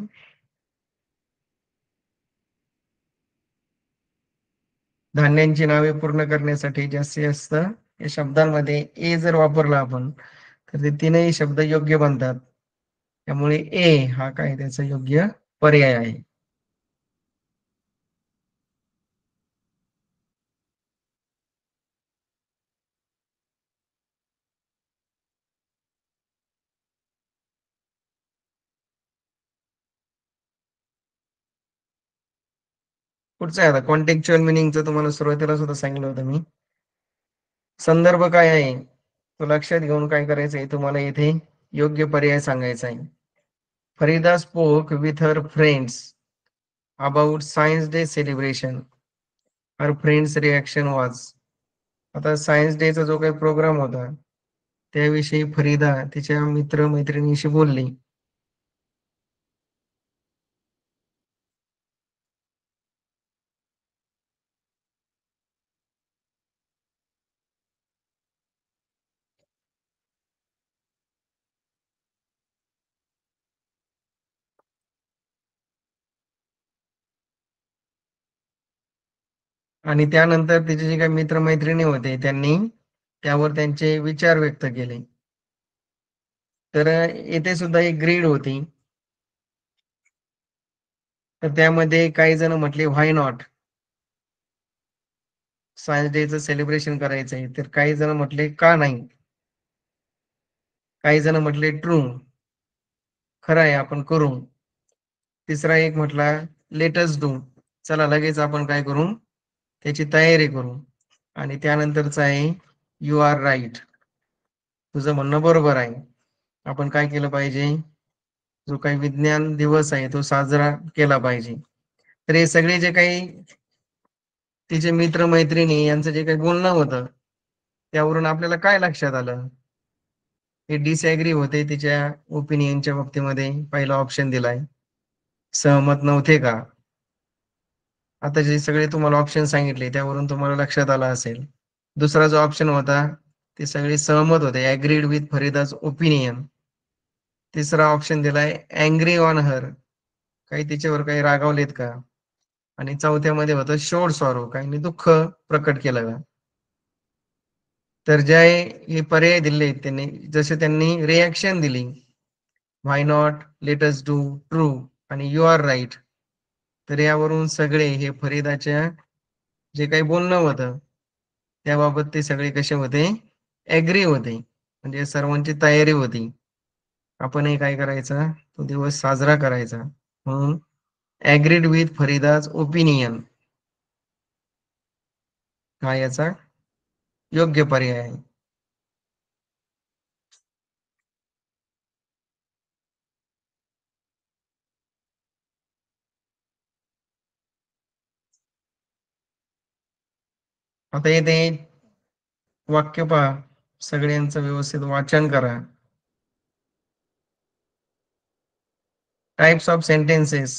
धान्यांची नावे पूर्ण करण्यासाठी जास्तीत जास्त या शब्दांमध्ये ए जर वापरला आपण तर ते तीनही शब्द योग्य बनतात. त्यामुळे ए हा काय त्याचा योग्य पर्याय आहे. पुढचं आहे आता कॉन्टेक्च्युअल मिनिंगचं, तुम्हाला सुरुवातीला सुद्धा सांगितलं होतं मी. संदर्भ काय आहे तो लक्षात घेऊन काय करायचं आहे, तुम्हाला येथे योग्य पर्याय सांगायचा आहे. Farida spoke with her friends about science day celebration. Her friends reaction was. आता सायन्स डेचा जो काही प्रोग्राम होता त्याविषयी फरीदा तिच्या मित्र मैत्रिणीशी बोलली. आणि त्यानंतर तिचे जे काही मित्रमैत्रिणी होते त्यांनी त्यावर त्यांचे विचार व्यक्त केले. तर येथे सुद्धा एक ग्रीड होती. तर त्यामध्ये काही जण म्हटले व्हाय नॉट, सायन्स डेचं सेलिब्रेशन करायचं आहे. तर काही जण म्हटले का नाही. काही जण म्हटले ट्रू, खरं आहे आपण करू. तिसरा एक म्हटला लेटस डू, चला लगेच आपण काय करू त्याची तयारी करू. आणि त्यानंतरचा आहे यू आर राईट, तुझं म्हणणं बरोबर आहे. आपण काय केलं पाहिजे, जो काही विज्ञान दिवस आहे तो साजरा केला पाहिजे. तर हे सगळे जे काही तिचे मित्र मैत्रिणी यांचं जे काही बोलणं होतं, त्यावरून आपल्याला काय लक्षात आलं, हे डिसएग्री होते तिच्या ओपिनियनच्या बाबतीमध्ये. पहिला ऑप्शन दिलाय, सहमत नव्हते का. आता जे सगळे तुम्हाला ऑप्शन सांगितले त्यावरून तुम्हाला लक्षात आलं असेल. दुसरा जो ऑप्शन होता, ते सगळे सहमत होते, अग्रीड विथ फरीदाज ओपिनियन. तिसरा ऑप्शन दिलाय, अँग्री ऑन हर, काही तिच्यावर काही रागावलेत का. आणि चौथ्यामध्ये होतं शोड सॉरो, काही दुःख प्रकट केलं का. तर जे हे पर्याय दिले त्यांनी, जसे त्यांनी रिॲक्शन दिली, why not, let us do, true आणि यू आर राईट, तर यावरून सगळे हे फरीदाच्या जे काही बोलणं होतं त्याबाबत ते सगळे कसे होते, ऍग्री होते. म्हणजे सर्वांची तयारी होती, आपणही काय करायचा, तो दिवस साजरा करायचा. म्हणून ऍग्रीड विथ फरीदाज ओपिनियन हा याचा योग्य पर्याय आहे. आता येथे वाक्य पहा, सगळ्यांचं व्यवस्थित वाचन करा. Types of sentences.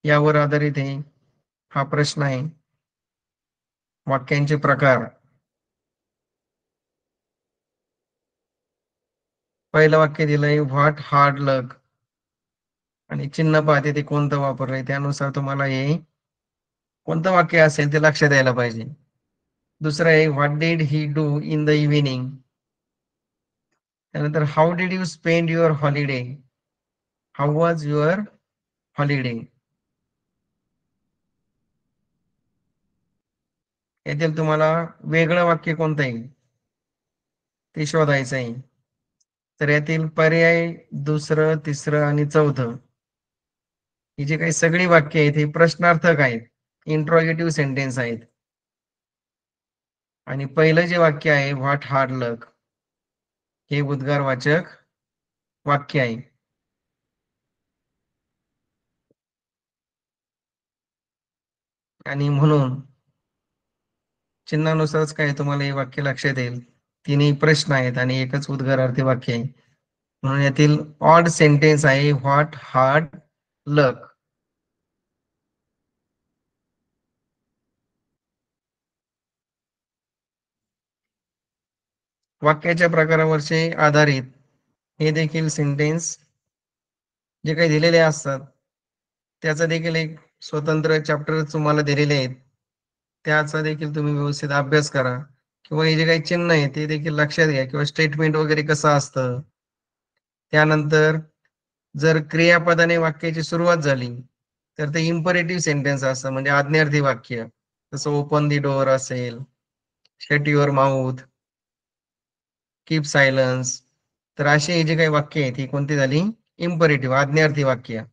यावर आधारित आहे हा प्रश्न आहे. वाक्यांचे प्रकार. पहिलं वाक्य दिलंय, व्हॉट हार्ड लक, आणि चिन्ह पाहते ते कोणतं वापरलंय त्यानुसार तुम्हाला हे कोणतं वाक्य असेल ते लक्षात यायला पाहिजे. दुसरं आहे, what did he do in the evening. त्यानंतर, how did you spend your holiday, how was your holiday. यातील तुम्हाला वेगळं वाक्य कोणतं आहे ते शोधायचं आहे. तर यातील पर्याय दुसरं, तिसरं आणि चौथं, ही जी काही सगळी वाक्य आहेत ही प्रश्नार्थक आहेत, इंट्रॉगेटिव्ह सेंटेन्स आहेत. आणि पहिलं जे वाक्य आहे, व्हॉट हार्ड लक, हे उद्गारवाचक वाक्य आहे. आणि म्हणून चिन्हानुसारच काय तुम्हाला हे वाक्य लक्षात येईल. तिन्ही प्रश्न आहेत आणि एकच उद्गारार्थी वाक्य आहे. म्हणून यातील ऑड सेंटेन्स आहे, व्हॉट हार्ड लक. वाक्याच्या प्रकारावरचे आधारित हे देखील सेंटेन्स जे काही दिलेले असतात त्याचा देखील एक स्वतंत्र चॅप्टर तुम्हाला दिलेले आहेत, त्याचा देखील तुम्ही व्यवस्थित अभ्यास करा. किंवा हे जे काही चिन्ह आहे ते देखील लक्षात घ्या, किंवा स्टेटमेंट वगैरे कसं असतं. त्यानंतर जर क्रियापदाने वाक्याची सुरुवात झाली तर ते इम्परेटिव्ह सेंटेन्स असतं, म्हणजे आज्ञार्थी वाक्य. जसं ओपन दी डोअर असेल, shut your mouth, keep silence. तर अशी ही जी काही वाक्य आहेत ही कोणती झाली, इम्परेटिव्ह, आज्ञार्थी वाक्य.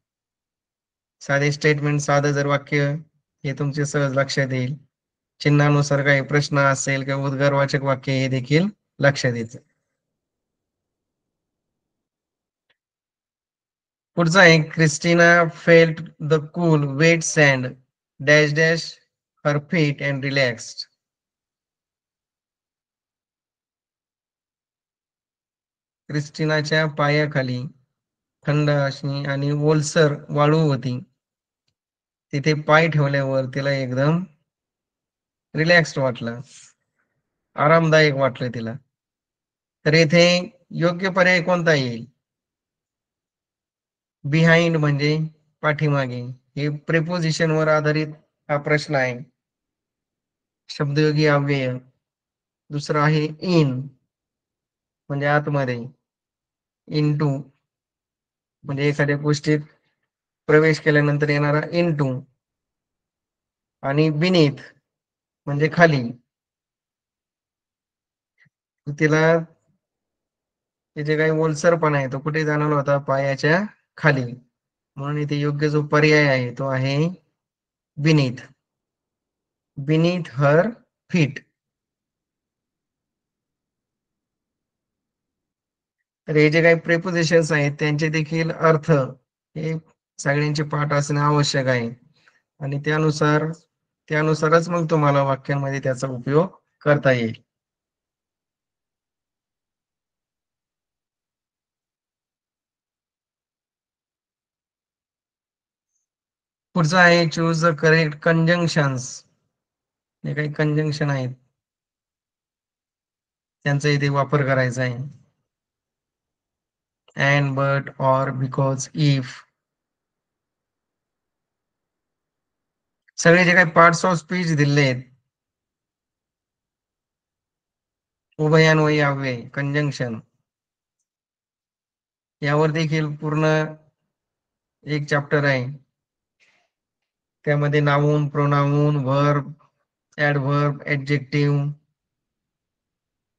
साधे स्टेटमेंट, साधं जर वाक्य, हे तुमचे सहज लक्षात येईल. चिन्हानुसार काही प्रश्न असेल किंवा उद्गारवाचक वाक्य हे देखील लक्षात येतं. पुढचा आहे, Christina felt the cool wet sand dash dash her feet and relaxed. क्रिस्टिनाच्या पायाखाली थंड अशी आणि ओलसर वाळू होती. तिथे पाय ठेवल्यावर तिला एकदम रिलॅक्स्ड वाटलं, आरामदायक वाटलं तिला. तर येथे योग्य पर्याय कोणता येईल, बिहाइंड म्हणजे पाठीमागे. हे प्रिपोजिशन वर आधारित हा प्रश्न आहे, शब्दयोगी अव्यय. दुसरा आहे इन म्हणजे आतमध्ये, इनटू म्हणजे एखाद्या गोष्टीत प्रवेश केल्यानंतर येणारा इनटू. आणि बिनीथ म्हणजे खाली. तिला ते जे काही ओलसरपणा आहे तो कुठे जाणवला होता, पायाच्या खाली. म्हणून इथे योग्य जो पर्याय आहे तो आहे beneath, beneath her feet. तर हे जे काही प्रेपोजिशन्स आहेत त्यांचे देखील अर्थ हे सगळ्यांचे पाठ असणे आवश्यक आहे आणि त्यानुसारच मग तुम्हाला वाक्यांमध्ये त्याचा उपयोग करता येईल. पुढचं आहे चूज द करेक्ट कंजंक्शन्स. हे काही कंजंक्शन आहेत त्यांचा इथे वापर करायचा आहे. And, but, or, because, if. सगळे जे काही पार्ट्स ऑफ स्पीच दिले आहेत उभयान्वयी अव्यय कंजंक्शन यावर देखील पूर्ण एक चॅप्टर आहे. त्यामध्ये noun, pronoun, verb, adverb, adjective,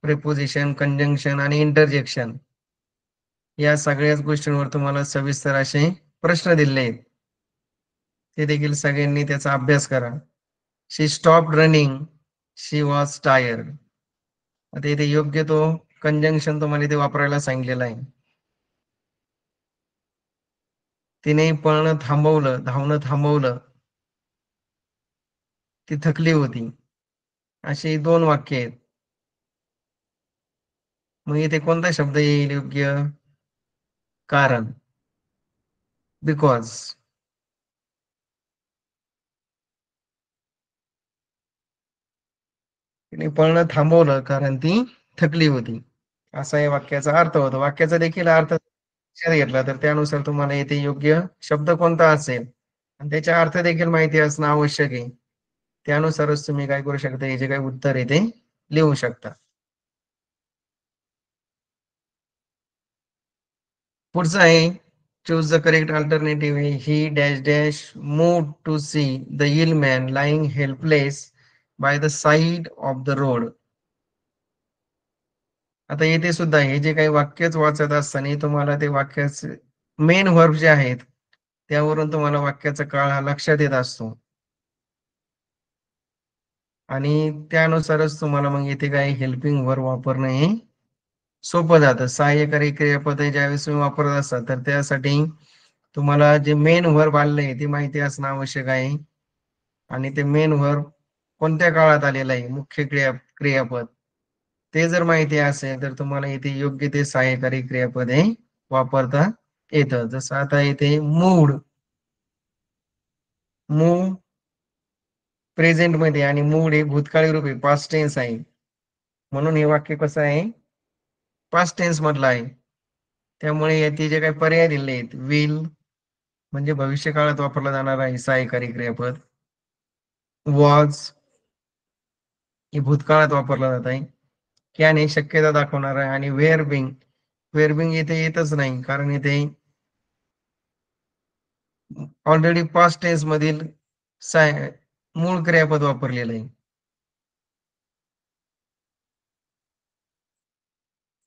preposition, conjunction आणि इंटरजेक्शन या सगळ्याच गोष्टींवर तुम्हाला सविस्तर असे प्रश्न दिले आहेत. ते देखील सगळ्यांनी त्याचा अभ्यास करा. She stop running, she was tired. आता इथे योग्य तो कंजंक्शन तुम्हाला इथे वापरायला सांगितलेला आहे. तिने पळणं थांबवलं, धावणं थांबवलं, ती थकली होती. अशी 2 वाक्य आहेत. मग इथे कोणता शब्द येईल योग्य? कारण, बिकॉज. तिने पळणं थांबवलं कारण ती थकली होती. असा या वाक्याचा अर्थ होतो. वाक्याचा देखील अर्थ लक्षात घेतला तर त्यानुसार तुम्हाला येथे योग्य शब्द कोणता असेल आणि त्याचा अर्थ देखील माहिती असणं आवश्यक आहे. त्यानुसारच तुम्ही काय करू शकता, हे जे काही उत्तर आहे ते लिहू शकता. पुढचं आहे choose the correct alternative. He dash dash move to see the ill man lying helpless by the side of the road. आता येथे सुद्धा हे जे काही वाक्यच वाचत असताना तुम्हाला ते वाक्याचे मेन व्हर्ब जे आहेत त्यावरून तुम्हाला वाक्याचा काळ हा लक्षात येत असतो आणि त्यानुसारच तुम्हाला मग इथे काही हेल्पिंग व्हर्ब वापरणं हे सोपं जातं. सहाय्यकारी क्रियापद ज्यावेळेस तुम्ही वापरत असतात तर त्यासाठी तुम्हाला जे मेन व्हर्ब आलेलं आहे ते माहिती असणं आवश्यक आहे आणि ते मेन व्हर्ब कोणत्या काळात आलेलं आहे, मुख्य क्रियापद ते जर माहिती असेल तर तुम्हाला इथे योग्य ते सहाय्यकारी क्रियापद हे वापरता येतं. जसं आता इथे मूड, मूव प्रेझेंट मध्ये आणि मूड हे भूतकाळी रूप आहे, पास्ट टेन्स आहे. म्हणून हे वाक्य कसं आहे, पास्ट टेन्स मधलं आहे. त्यामुळे याचे जे काही पर्याय दिले आहेत, विल म्हणजे भविष्य काळात वापरला जाणार आहे सहाय्यकारी क्रियापद, वॉज हे भूतकाळात वापरला जात आहे, कॅन हे शक्यता दाखवणार आहे आणि वेअर बिंग, वेअर बिंग येथे येतच नाही कारण इथे ऑलरेडी पास्ट टेन्स मधील मूळ क्रियापद वापरलेलं आहे.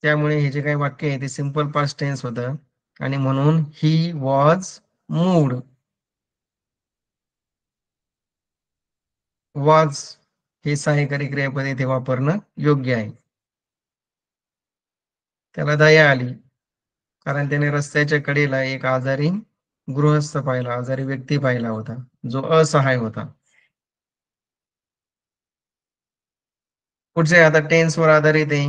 त्यामुळे हे जे काही वाक्य आहे ते सिंपल पास्ट टेन्स होतं आणि म्हणून ही वॉज मूड. वॉज हे सहाय्यकारी क्रियापद इथे वापरणं योग्य आहे. त्याला दया आली कारण त्याने रस्त्याच्या कडेला एक आजारी गृहस्थ पाहिला, आजारी व्यक्ती पाहिला होता जो असहाय होता. पुढचे आता टेन्स वर आधारित आहे,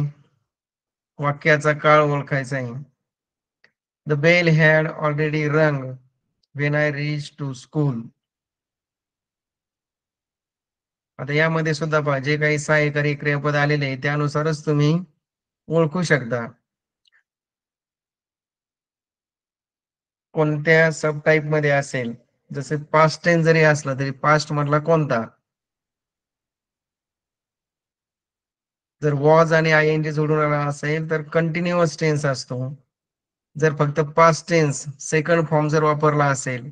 वाक्याचा काळ ओळखायचा आहे. The bell had already rung when I reach to school. आता यामध्ये सुद्धा पहा जे काही सहाय्यकारी क्रियापद आलेले आहे त्यानुसारच तुम्ही ओळखू शकता कोणत्या सब टाईप मध्ये असेल. जसे पास्ट टेन्स जरी असला तरी पास्ट मधला कोणता. जर वॉज आणि आय एन जी जोडून आला असेल तर कंटिन्युअस टेन्स असतो. जर फक्त पास्ट टेन्स सेकंड फॉर्म जर वापरला असेल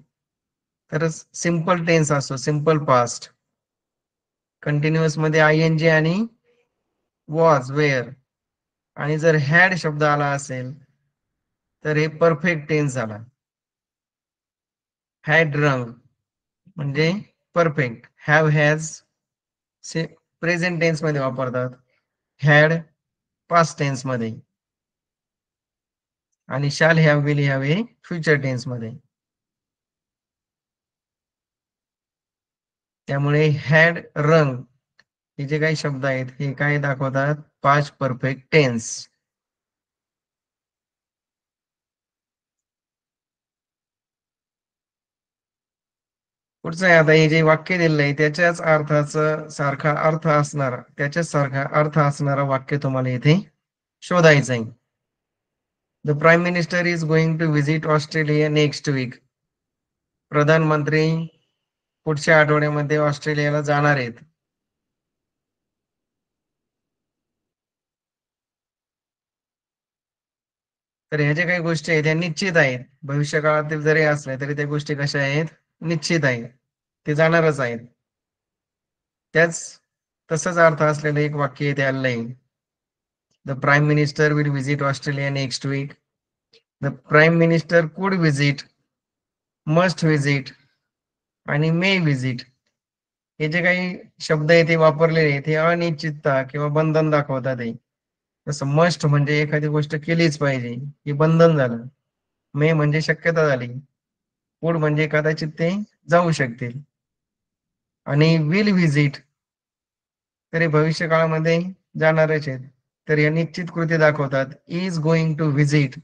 तर सिंपल टेन्स असतो, सिंपल पास्ट. कंटिन्युअस मध्ये आय एन जी आणि वॉज वेअर आणि जर हॅड शब्द आला असेल तर हे परफेक्ट टेन्स झाला. हॅड रंग म्हणजे perfect. Have has present tense मध्ये वापरतात. हॅड पास्ट टेन्स मध्ये आणि शाल हॅव विल हॅव हे फ्युचर टेन्स मध्ये. त्यामुळे हॅड रंग हे जे काही शब्द आहेत हे काय दाखवतात? Past perfect tense. पुढचं आहे आता हे जे वाक्य दिलेलं आहे त्याच्याच अर्थाचा सारखा अर्थ असणारा त्याच्याच सारखा अर्थ असणारा वाक्य तुम्हाला इथे शोधायचं आहे. The prime minister is going to visit Australia next week. प्रधानमंत्री पुढच्या आठवड्यामध्ये ऑस्ट्रेलियाला जाणार आहेत. तर ह्या ज्या काही गोष्टी आहेत त्या निश्चित आहेत. भविष्यकाळातील जरी असल्या तरी त्या गोष्टी कशा आहेत? निश्चित आहेत. ते जाणारच आहेत. त्याच तसंच अर्थ असलेलं एक वाक्य इथे आलेलं आहे. The prime minister will visit Australia next week. The prime minister could visit, must visit आणि मे व्हिजिट हे जे काही शब्द आहे ते वापरलेले आहेत हे अनिश्चितता किंवा बंधन दाखवतात. जसं मस्ट म्हणजे एखादी गोष्ट केलीच पाहिजे, हे बंधन झालं. मे म्हणजे शक्यता झाली. कुड म्हणजे कदाचित ते जाऊ शकतील. आणि विल व्हिजिट तरी भविष्य काळामध्ये जाणारच आहेत. तर या निश्चित कृती दाखवतात. इज गोइंग टू व्हिजिट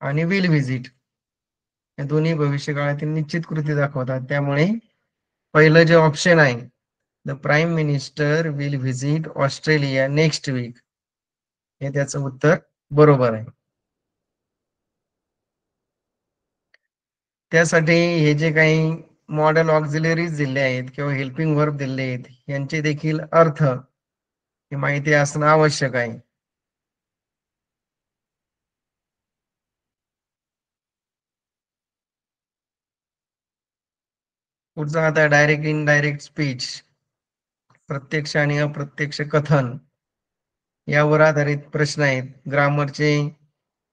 आणि विल व्हिजिट या दोन्ही भविष्य काळातील निश्चित कृती दाखवतात. त्यामुळे पहिलं जे ऑप्शन आहे the prime minister will visit Australia next week हे त्याचं उत्तर बरोबर आहे. त्यासाठी हे जे काही मॉडेल ऑक्झिलरीज दिले आहेत किंवा हेल्पिंग वर्ब दिले आहेत यांचे देखील अर्थ ही माहिती असणं आवश्यक आहे. पुढचा आता डायरेक्ट इनडायरेक्ट स्पीच, प्रत्यक्ष आणि अप्रत्यक्ष कथन यावर आधारित प्रश्न आहेत. ग्रामरचे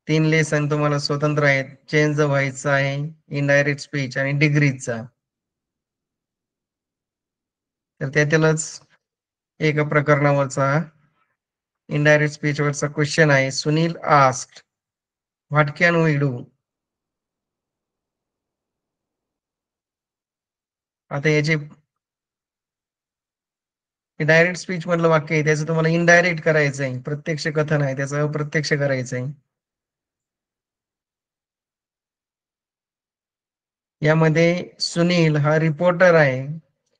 3 लेसन तुम्हाला स्वतंत्र आहेत. चेंज द व्हॉइसचा आहे, इनडायरेक्ट स्पीच आणि डिग्रीजचा. तर त्यातीलच एका प्रकरणावरचा इनडायरेक्ट स्पीच वरचा क्वेश्चन आहे. Sunil asked what can we do. आता याचे डायरेक्ट स्पीच मधलं वाक्य आहे त्याचं तुम्हाला इनडायरेक्ट करायचं आहे. प्रत्यक्ष कथन आहे त्याचं अप्रत्यक्ष करायचं आहे. यामध्ये सुनील हा रिपोर्टर आहे.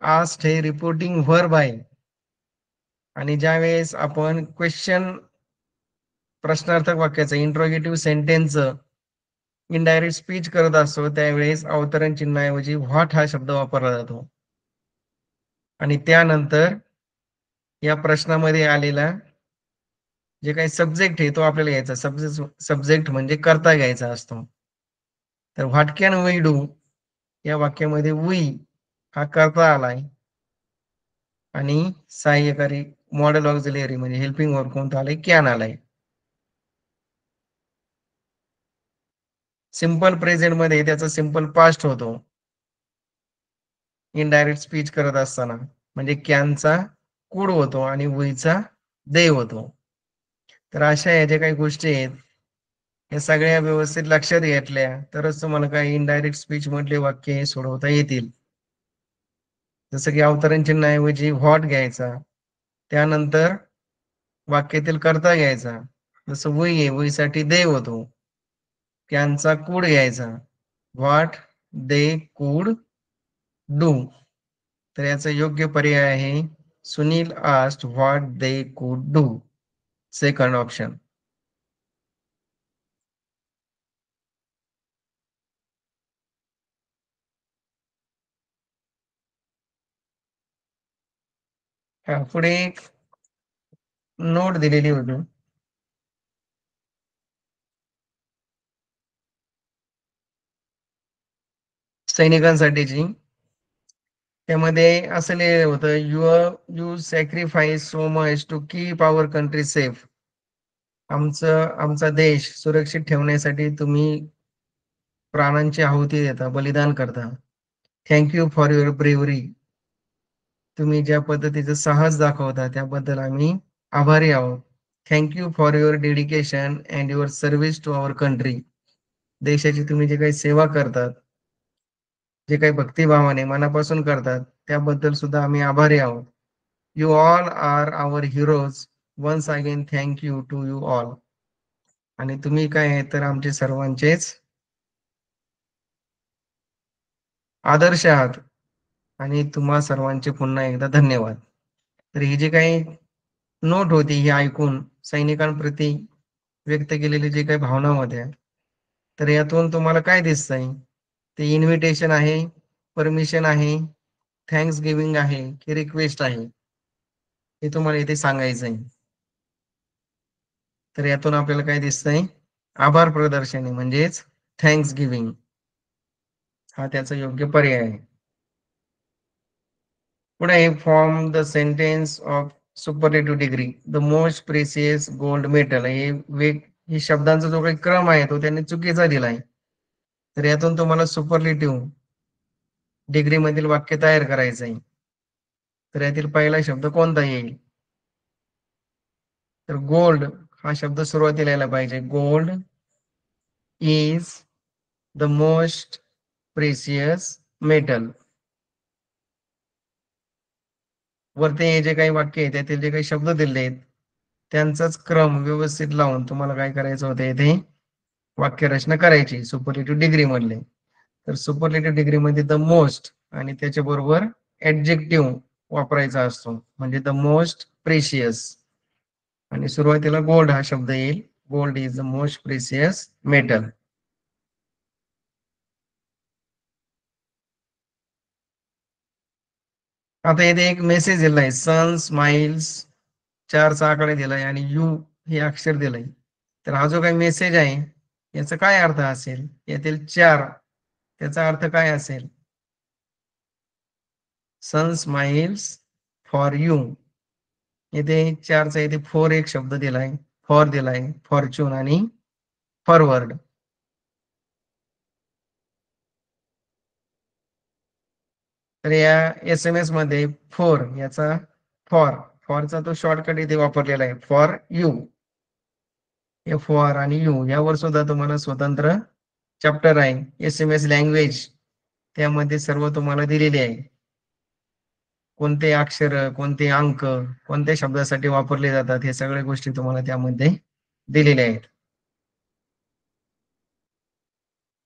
आस्क्ड हे रिपोर्टिंग व्हर्ब आहे. आणि ज्या वेळेस आपण क्वेश्चन प्रश्नार्थक वाक्याचं इंट्रोगेटिव्ह सेंटेन्स इनडायरेक्ट स्पीच करत असतो त्यावेळेस अवतरण चिन्हाऐवजी व्हॉट हा शब्द वापरला जातो. आणि त्यानंतर या प्रश्नामध्ये आलेला जे काही सब्जेक्ट आहे तो आपल्याला घ्यायचा. सब्जेक्ट म्हणजे करता घ्यायचा असतो. तर व्हॉट कॅन वी डू या वाक्यामध्ये वी हा करता आलाय आणि सहाय्यकारी मॉडेल ऑक्झिलरी म्हणजे हेल्पिंग वर्ब कोणता आलाय? कॅन आलाय. सिंपल प्रेझेंट मध्ये त्याचा सिंपल पास्ट होतो इनडायरेक्ट स्पीच करत असताना, म्हणजे कॅनचा कुड होतो आणि वीचा दे होतो. तर अशा या ज्या काही गोष्टी आहेत या सगळ्या व्यवस्थित लक्षात घेतल्या तरच तुम्हाला काही इनडायरेक्ट स्पीच मधले वाक्य सोडवता येतील. जसं की अवतरण चिन्हाऐवजी व्हॉट घ्यायचा, त्यानंतर वाक्यातील कर्ता घ्यायचा. जसं वी आहे, वी साठी दे होतो. कॅनचा कुड घ्यायचा, व्हॉट दे कुड डू. तर याचा योग्य पर्याय आहे Sunil asked what they could do, second option. पुढे एक नोट दिलेली होती सैनिकांसाठीची. त्यामध्ये असं लिहिलं होतं you sacrifice so much to keep our country safe. आमचा देश सुरक्षित ठेवण्यासाठी तुम्ही प्राणांची आहुती देता, बलिदान करता. Thank you for your bravery. तुम्ही ज्या पद्धतीचं साहस दाखवता त्याबद्दल आम्ही आभारी आहोत. Thank you for your dedication and your service to our country. देशाची तुम्ही जे काही सेवा करतात, जे काही भक्तिभावाने मनापासून करतात, त्याबद्दल सुद्धा आम्ही आभारी आहोत. You all are our heroes. Once again thank you to you all. आणि तुम्ही काय आहे तर आमचे सर्वांचेच आदर्श आहात आणि तुम्हा सर्वांचे पुन्हा एकदा धन्यवाद. तर ही जी काही नोट होती ही ऐकून सैनिकांप्रती व्यक्त केलेली जी काही भावना होत्या, तर यातून तुम्हाला काय दिसतंय? ते इन्व्हिटेशन आहे, परमिशन आहे, थँक्स गिव्हिंग आहे की रिक्वेस्ट आहे? हे तुम्हाला इथे सांगायचं आहे. तर यातून आपल्याला काय दिसतंय? आभार प्रदर्शनी म्हणजेच थँक्स गिव्हिंग हा त्याचा योग्य पर्याय आहे. पुढे form the sentence of superlative degree the most precious gold metal. ही शब्दांचा जो काही क्रम आहे तो त्यांनी चुकीचा दिलाय. तर यातून तुम्हाला सुपरलेटिव्ह डिग्री मधील वाक्य तयार करायचं आहे. तर यातील पहिला शब्द कोणता येईल? तर गोल्ड हा शब्द सुरुवातीला यायला पाहिजे. Gold is the most precious metal. वरती हे जे काही वाक्य आहे त्यातील जे काही शब्द दिले आहेत त्यांचाच क्रम व्यवस्थित लावून तुम्हाला काय करायचं होतं, इथे वाक्यरचना करायची सुपरलेटिव्ह डिग्री मधले. तर सुपरलेटिव्ह डिग्री मध्ये द मोस्ट आणि त्याच्या बरोबर ऍडजेक्टिव्ह वापरायचा असतो, म्हणजे द मोस्ट प्रेशियस. आणि सुरुवातीला गोल्ड हा शब्द येईल. Gold is the most precious metal. आता इथे एक मेसेज दिलाय, सन स्माइल्स, 4चा आकडे दिलाय आणि यू हे अक्षर दिलंय. तर हा जो काही मेसेज आहे याचा काय अर्थ असेल? यातील 4 त्याचा अर्थ काय असेल? सन स्माइल्स फॉर यू. इथे 4चा इथे फोर एक शब्द दिलाय, फॉर दिलाय, फॉर्च्यून आणि फॉरवर्ड. तर या SMS मध्ये फोर याचा फॉर फॉरचा तो शॉर्टकट इथे वापरलेला आहे, फॉर यू. हे फॉर आणि यू यावर सुद्धा तुम्हाला स्वतंत्र चॅप्टर आहे, SMS लँग्वेज. त्यामध्ये सर्व तुम्हाला दिलेले आहे. कोणते अक्षर, कोणते अंक, कोणत्या शब्दासाठी वापरले जातात हे सगळ्या गोष्टी तुम्हाला त्यामध्ये दिलेल्या आहेत.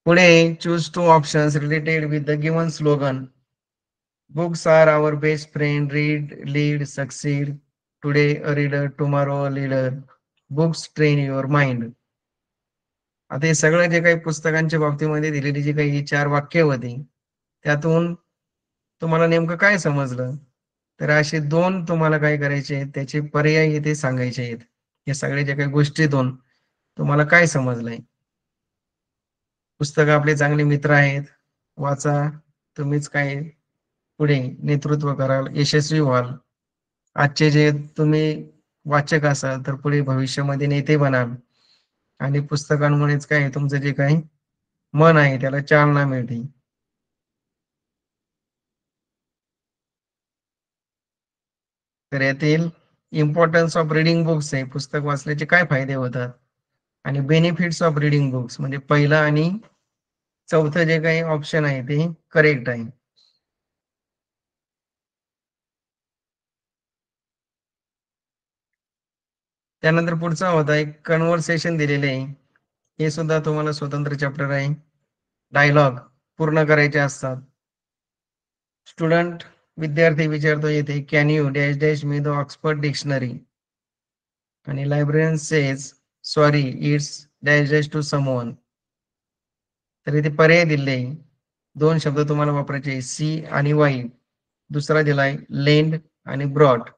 पुढे choose two options related with the given slogan. Books are our best friend, read, lead, succeed. Today a reader, tomorrow a leader. Books train your mind. आता हे सगळं जे काही पुस्तकांच्या बाबतीमध्ये दिलेली जी काही 4 वाक्य होती त्यातून तुम्हाला नेमकं काय समजलं? तर असे 2 तुम्हाला काय करायचे आहेत, त्याचे पर्याय इथे सांगायचे आहेत. या सगळ्या ज्या काही गोष्टीतून तुम्हाला काय समजलंय? पुस्तकं आपले चांगले मित्र आहेत. वाचा. तुम्हीच काय पुढे नेतृत्व कराल, यशस्वी व्हाल. आजचे जे तुम्ही वाचक असाल तर पुढे भविष्यामध्ये नेते बनाल. आणि पुस्तकांमुळेच काय तुमचं जे काही मन आहे त्याला चालना मिळते. तर यातील इम्पॉर्टन्स ऑफ रीडिंग बुक्स आहे, पुस्तक वाचल्याचे काय फायदे होतात, आणि बेनिफिट्स ऑफ रीडिंग बुक्स म्हणजे पहिलं आणि चौथं जे काही ऑप्शन आहे ते करेक्ट आहे. त्यानंतर पुढचा होता एक कन्व्हर्सेशन दिलेले आहे. हे सुद्धा तुम्हाला स्वतंत्र चॅप्टर आहे. डायलॉग पूर्ण करायचे असतात. स्टुडंट विद्यार्थी विचारतो येथे, can you dash dash me the Oxford dictionary. आणि librarian says sorry it's dash dash to someone. तर इथे पर्याय दिले, 2 शब्द तुम्हाला वापरायचे, सी आणि वाई. दुसरा दिलाय लेंड आणि ब्रॉट.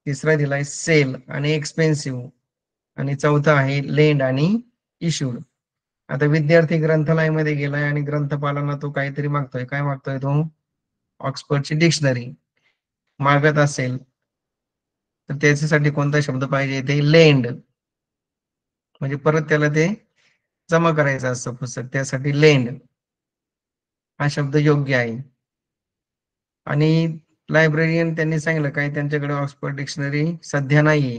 तिसरा दिलाय सेल आणि एक्सपेन्सिव्ह. आणि चौथा आहे लेंड आणि इश्यूड. आता विद्यार्थी ग्रंथालयामध्ये गेलाय आणि ग्रंथपालांना तो काहीतरी मागतोय. काय मागतोय तो? ऑक्सफर्डची डिक्शनरी मागत असेल तर त्याच्यासाठी कोणता शब्द पाहिजे? ते लेंड. म्हणजे परत त्याला ते जमा करायचं असतं पुस्तक, त्यासाठी लेंड हा शब्द योग्य आहे. आणि लायब्ररियन त्यांनी सांगितलं काय त्यांच्याकडे ऑक्सफर्ड डिक्शनरी सध्या नाहीये,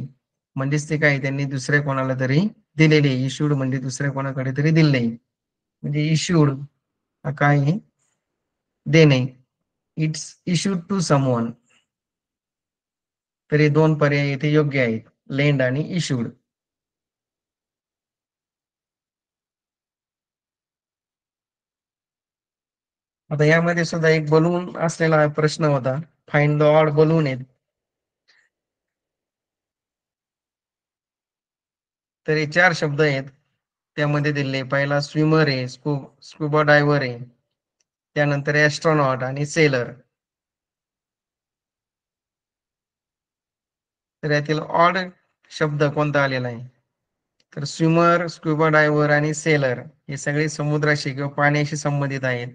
म्हणजेच ते काय त्यांनी दुसऱ्या कोणाला तरी दिलेली आहे. इश्यूड म्हणजे दुसऱ्या कोणाकडे तरी दिले, म्हणजे इश्यूड काय आहे? देणे. It's issued to someone. तर हे दोन पर्याय इथे योग्य आहेत, लेंड आणि इश्यूड. आता यामध्ये सुद्धा एक बलून असलेला प्रश्न होता, फाइंड द ऑड बलून आहेत. तर हे 4 शब्द आहेत त्यामध्ये दिले. पहिला स्विमर आहे, स्कुबा डायव्हर आहे, त्यानंतर ऍस्ट्रॉनॉट आणि सेलर. तर यातील ऑड शब्द कोणता आलेला आहे? तर स्विमर, स्क्युबा डायव्हर आणि सेलर हे सगळे समुद्राशी किंवा पाण्याशी संबंधित आहेत.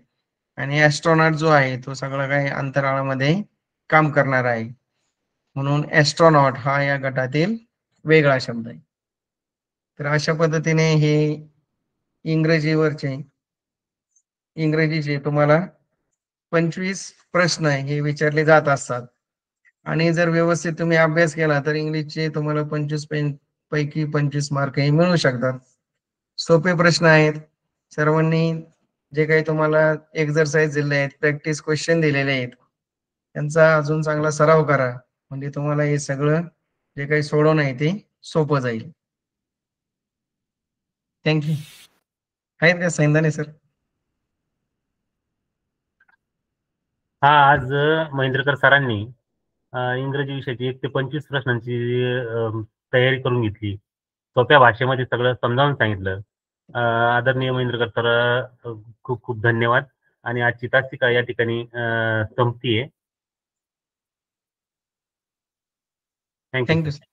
आणि ऍस्ट्रॉनॉट जो आहे तो सगळं काही अंतराळामध्ये काम करणार आहे, म्हणून ऍस्ट्रॉनॉट हा या गटातील वेगळा शब्द आहे. तर अशा पद्धतीने हे इंग्रजीचे तुम्हाला 25 प्रश्न हे विचारले जात असतात. आणि जर व्यवस्थित तुम्ही अभ्यास केला तर इंग्लिशचे तुम्हाला 25 पैकी 25 मार्क हे मिळू शकतात. सोपे प्रश्न आहेत. सर्वांनी जे काही तुम्हाला एक्झरसाइज दिले आहेत, प्रॅक्टिस क्वेश्चन दिलेले आहेत, त्यांचा अजून चांगला सराव करा, म्हणजे तुम्हाला हे सगळं जे काही सोडवणं आहे ते सोपं जाईल. थँक्यू. आहेत का सैंदाने सर?
हा, आज महेंद्रकर सरांनी इंग्रजी विषयाची 1 ते 25 प्रश्नांची तयारी करून घेतली. सोप्या भाषेमध्ये सगळं समजावून सांगितलं. आदरणीय महेंद्रकर सर, खूप खूप धन्यवाद. आणि आजची तासिका या ठिकाणी संपतीये. थँक्यू.
Thank you sir.